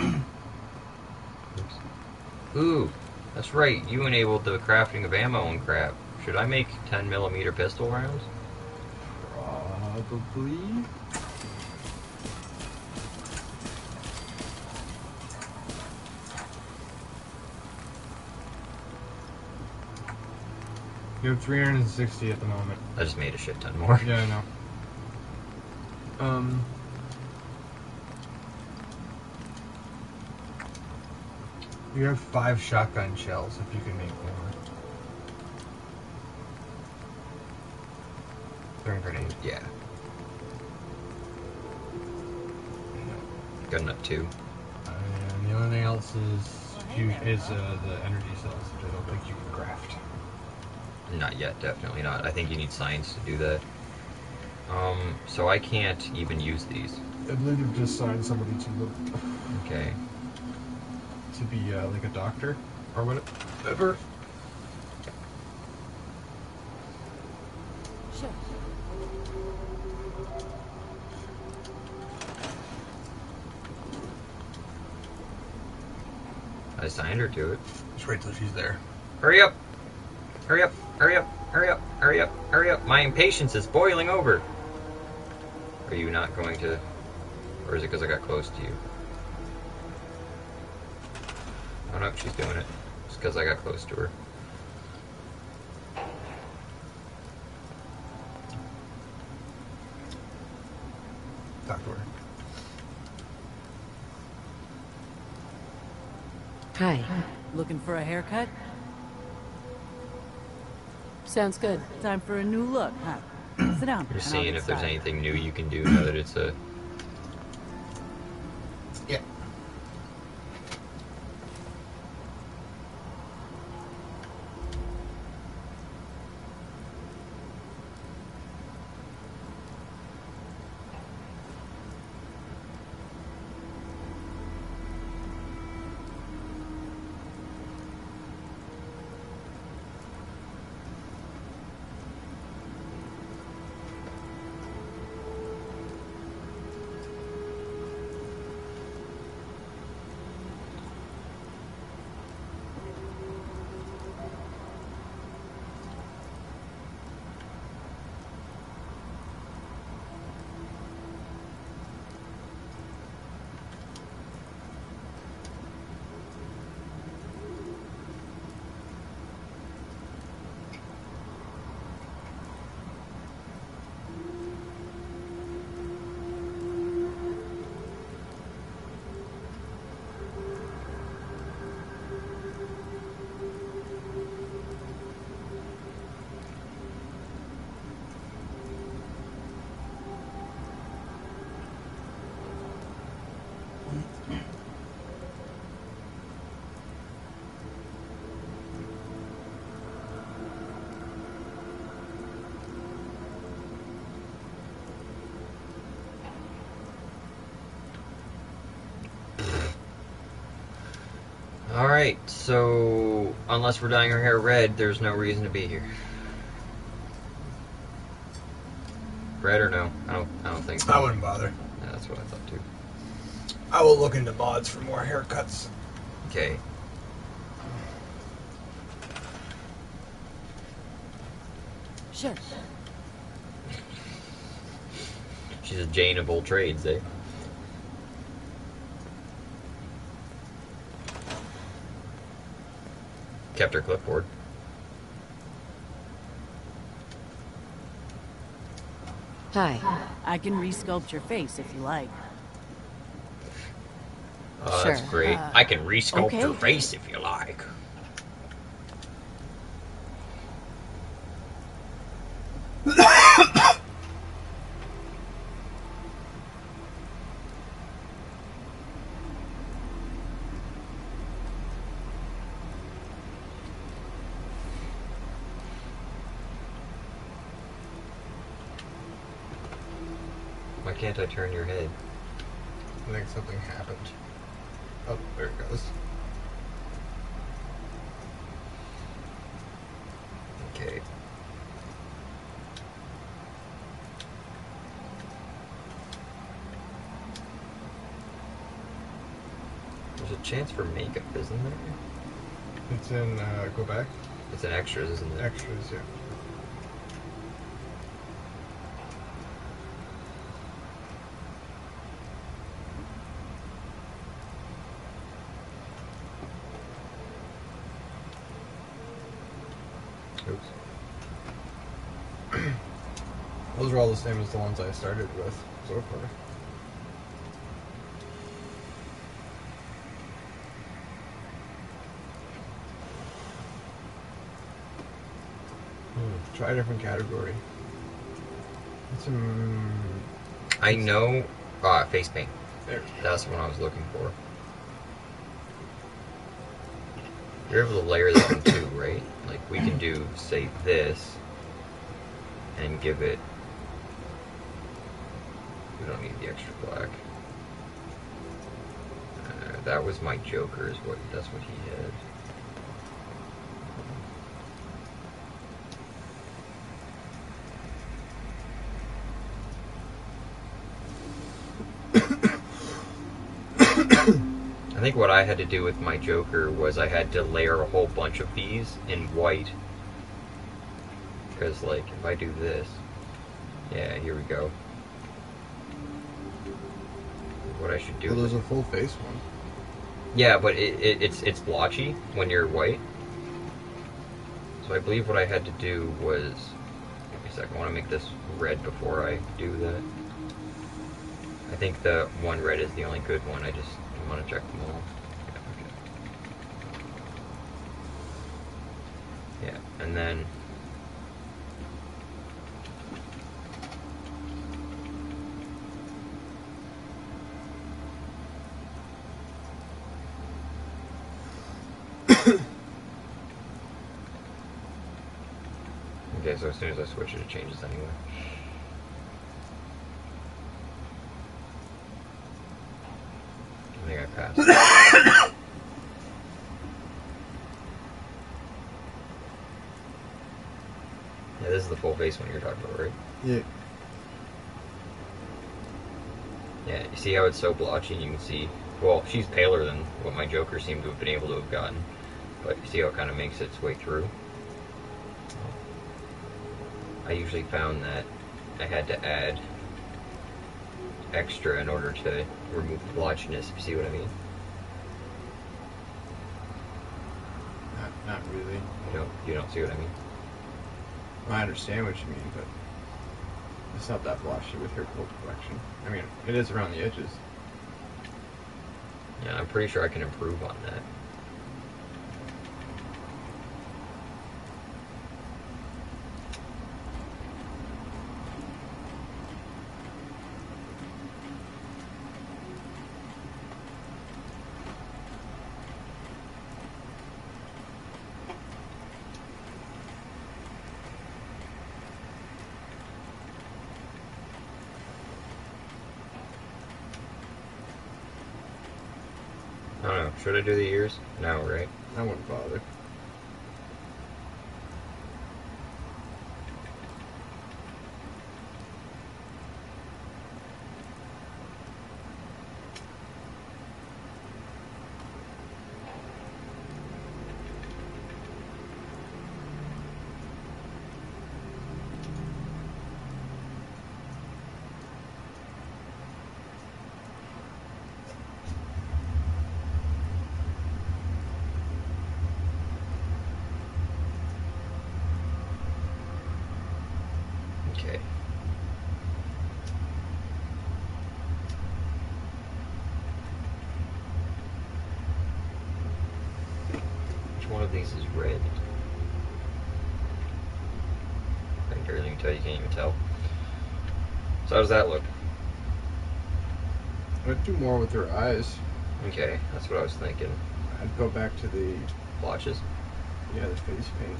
Oops. Ooh, that's right. You enabled the crafting of ammo and crap. Should I make 10mm pistol rounds? Probably. You have 360 at the moment. I just made a shit ton more. Yeah, I know. You have 5 shotgun shells if you can make more. Throwing grenades. Yeah. Got enough too. And the only thing else is the energy cells, which I don't think you can craft. Not yet, definitely not. I think you need science to do that. So I can't even use these. I believe you've just signed somebody to the, Okay. to be like a doctor or whatever. Sure. I signed her to it. Just wait till she's there. Hurry up! Hurry up! Hurry up! Hurry up! Hurry up! Hurry up! My impatience is boiling over! Are you not going to... Or is it because I got close to you? Oh no, she's doing it. It's because I got close to her. Talk to her. Hi. Looking for a haircut? Sounds good. Time for a new look, huh? Sit down. You're and I'll seeing get if there's started. anything new you can do now that it's a... Yeah. Alright, so unless we're dyeing our hair red, there's no reason to be here. Red or no? I don't think so. I wouldn't bother. Yeah, that's what I thought too. I will look into mods for more haircuts. Okay. Sure. She's a Jane of all trades, eh? Kept her clipboard. Hi. I can resculpt your face if you like. Oh, that's Sure. great. I can resculpt okay. your face if you like. Why can't I turn your head? I think something happened. Oh, there it goes. Okay. There's a chance for makeup, isn't there? It's in, go back. It's in extras, isn't it? Extras, yeah. Oops. Those are all the same as the ones I started with so far. Try a different category. It's I know. Face paint. there. That's the one I was looking for. You're able to layer them too, right? Like we can do, say, this, and give it. We don't need the extra black. That was my Joker. That's what he had. I think what I had to do with my Joker was I had to layer a whole bunch of these in white. Because, like, if I do this... Yeah, here we go. What I should do... Well, there's a full face one. Yeah, but it's blotchy when you're white. So I believe what I had to do was... Give me a second, I want to make this red before I do that. I think the one red is the only good one, I just want to check them all. Yeah, okay. Yeah, and then... Okay, so as soon as I switch it, it changes anyway. I think I passed. Yeah, this is the full face one you're talking about, right? Yeah. Yeah, you see how it's so blotchy, and you can see, well, she's paler than what my Joker seemed to have been able to have gotten, but you see how it kind of makes its way through? I usually found that I had to add extra in order to remove the blotchiness, if you see what I mean. Not really. You don't see what I mean? I understand what you mean, but it's not that blotchy with your coat collection. I mean, it is around the edges. Yeah, I'm pretty sure I can improve on that. I don't know. Should I do the ears? No, right? I wouldn't bother. Okay. Which one of these is red? I can barely even tell. You can't even tell. So how does that look? I'd do more with her eyes. Okay, that's what I was thinking. I'd go back to the Blotches? the face paint.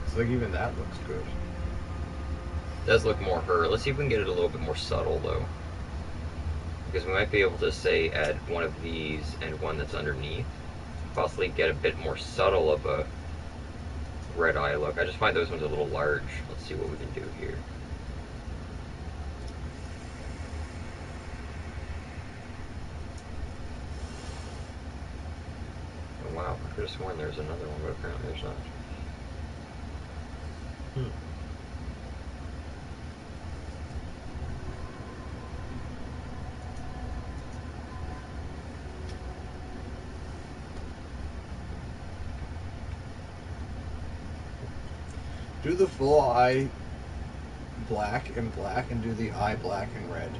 It's like even that looks good. Does look more her. Let's see if we can get it a little bit more subtle though. Because we might be able to say add one of these and one that's underneath. Possibly get a bit more subtle of a red eye look. I just find those ones a little large. Let's see what we can do here. Oh wow, I could have sworn there's another one, but apparently there's not. Do the full eye black and do the eye black and red.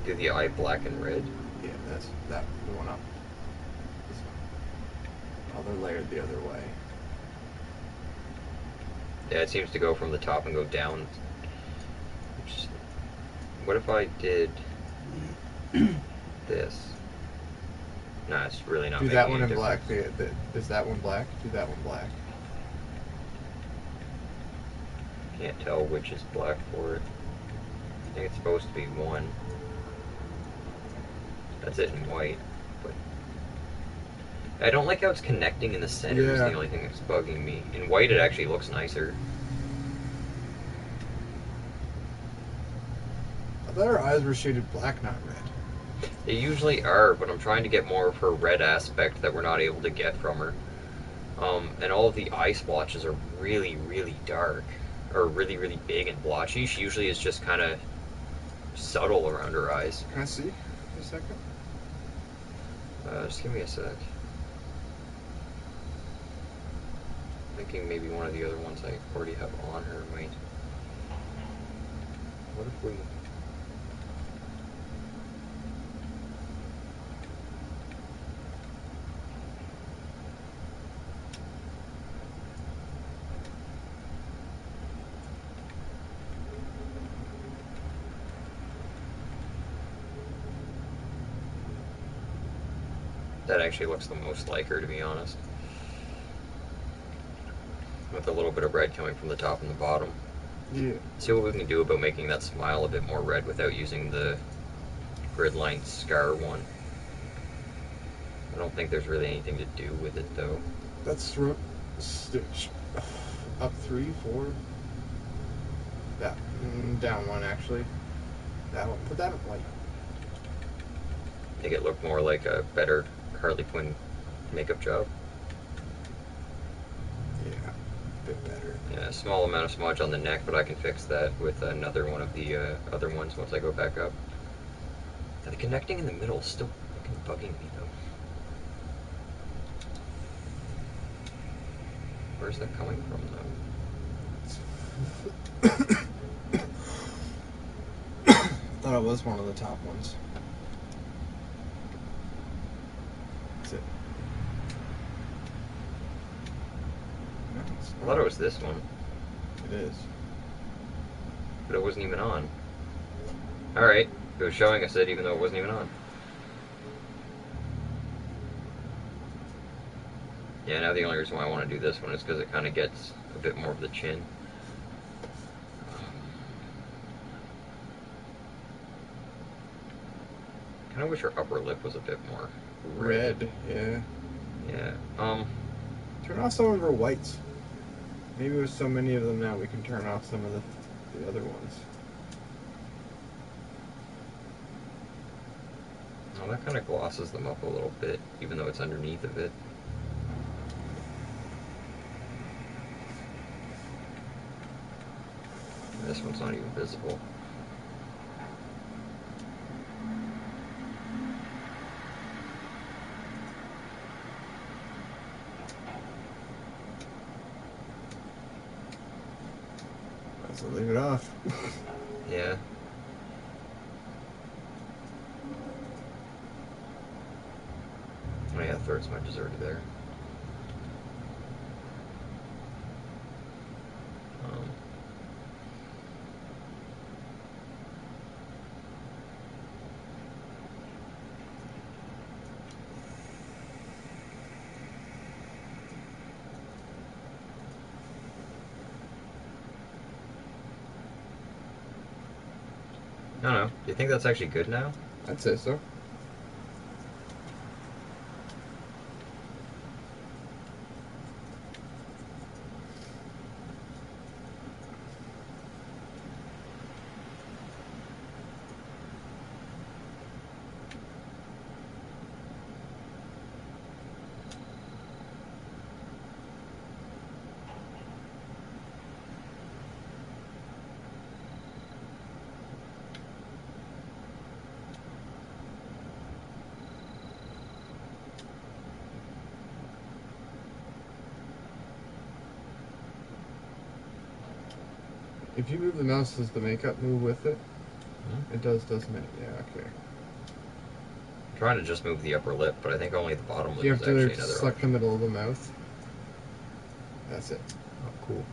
Do the eye black and red. Yeah, that's that the one up. This one. Oh, they're layered the other way. Yeah, it seems to go from the top and go down. What if I did this? Nah, it's really not Do making that one any in black. difference. Is that one black? Do that one black. Can't tell which is black for it. I think it's supposed to be one. That's it in white. But I don't like how it's connecting in the center. Is Yeah. the only thing that's bugging me. In white, it actually looks nicer. I thought her eyes were shaded black, not red. They usually are, but I'm trying to get more of her red aspect that we're not able to get from her. And all of the eye splotches are really, really dark. Or really, really big and blotchy. She usually is just kind of subtle around her eyes. Can I see for a second? Just give me a sec. Thinking maybe one of the other ones I already have on her might. What if we... That actually looks the most like her, to be honest. With a little bit of red coming from the top and the bottom. Yeah. See what we can do about making that smile a bit more red without using the grid line scar one. I don't think there's really anything to do with it, though. That's stitch. Up 3, 4. That down 1 actually. That one. Put that in white. Make it look more like a better Harley Quinn makeup job. Yeah, a bit better. Yeah, a small amount of smudge on the neck, but I can fix that with another one of the other ones once I go back up. Now, the connecting in the middle is still fucking bugging me, though. Where's that coming from, though? Thought it was one of the top ones. That's it. No, it's I thought it was this one, It is. but it wasn't even on. Alright, it was showing us it even though it wasn't even on. Yeah, now the only reason why I want to do this one is because it kind of gets a bit more of the chin. kind of wish her upper lip was a bit more Red, yeah. Yeah. Turn off some of her whites. Maybe with so many of them now, we can turn off some of the other ones. Well, that kind of glosses them up a little bit, even though it's underneath of it. This one's not even visible. So leave it off. Yeah. Oh yeah, third smudge is already there. I don't know. Do you think that's actually good now? I'd say so. If you move the mouse, does the makeup move with it? Hmm? It does, doesn't it? Yeah, okay. I'm trying to just move the upper lip, but I think only the bottom lip You is have actually to another select the option. middle of the mouth. That's it. Oh, cool.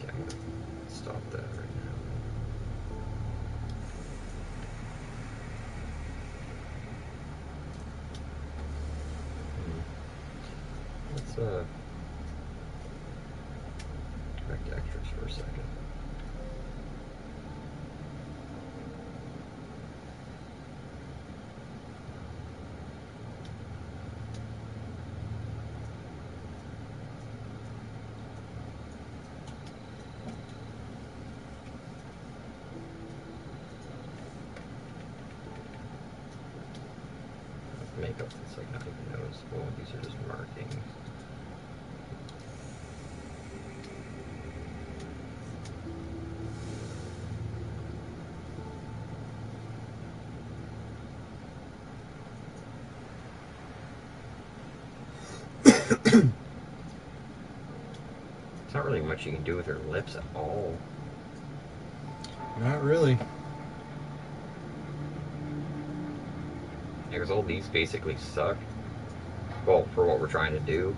Yeah, I'm gonna stop that right now. Let's go back to extras for a second. Makeup that's like not even noticeable. These are just markings. There's not really much you can do with her lips at all. Not really. Yeah, because all these basically suck. Well, for what we're trying to do.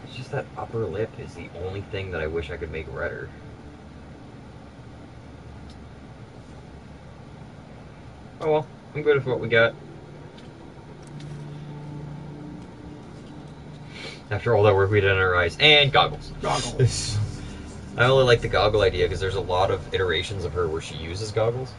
It's just that upper lip is the only thing that I wish I could make redder. Oh well, I'm good with what we got. After all that work we did on our eyes. And goggles. Goggles. I only like the goggle idea because there's a lot of iterations of her where she uses goggles.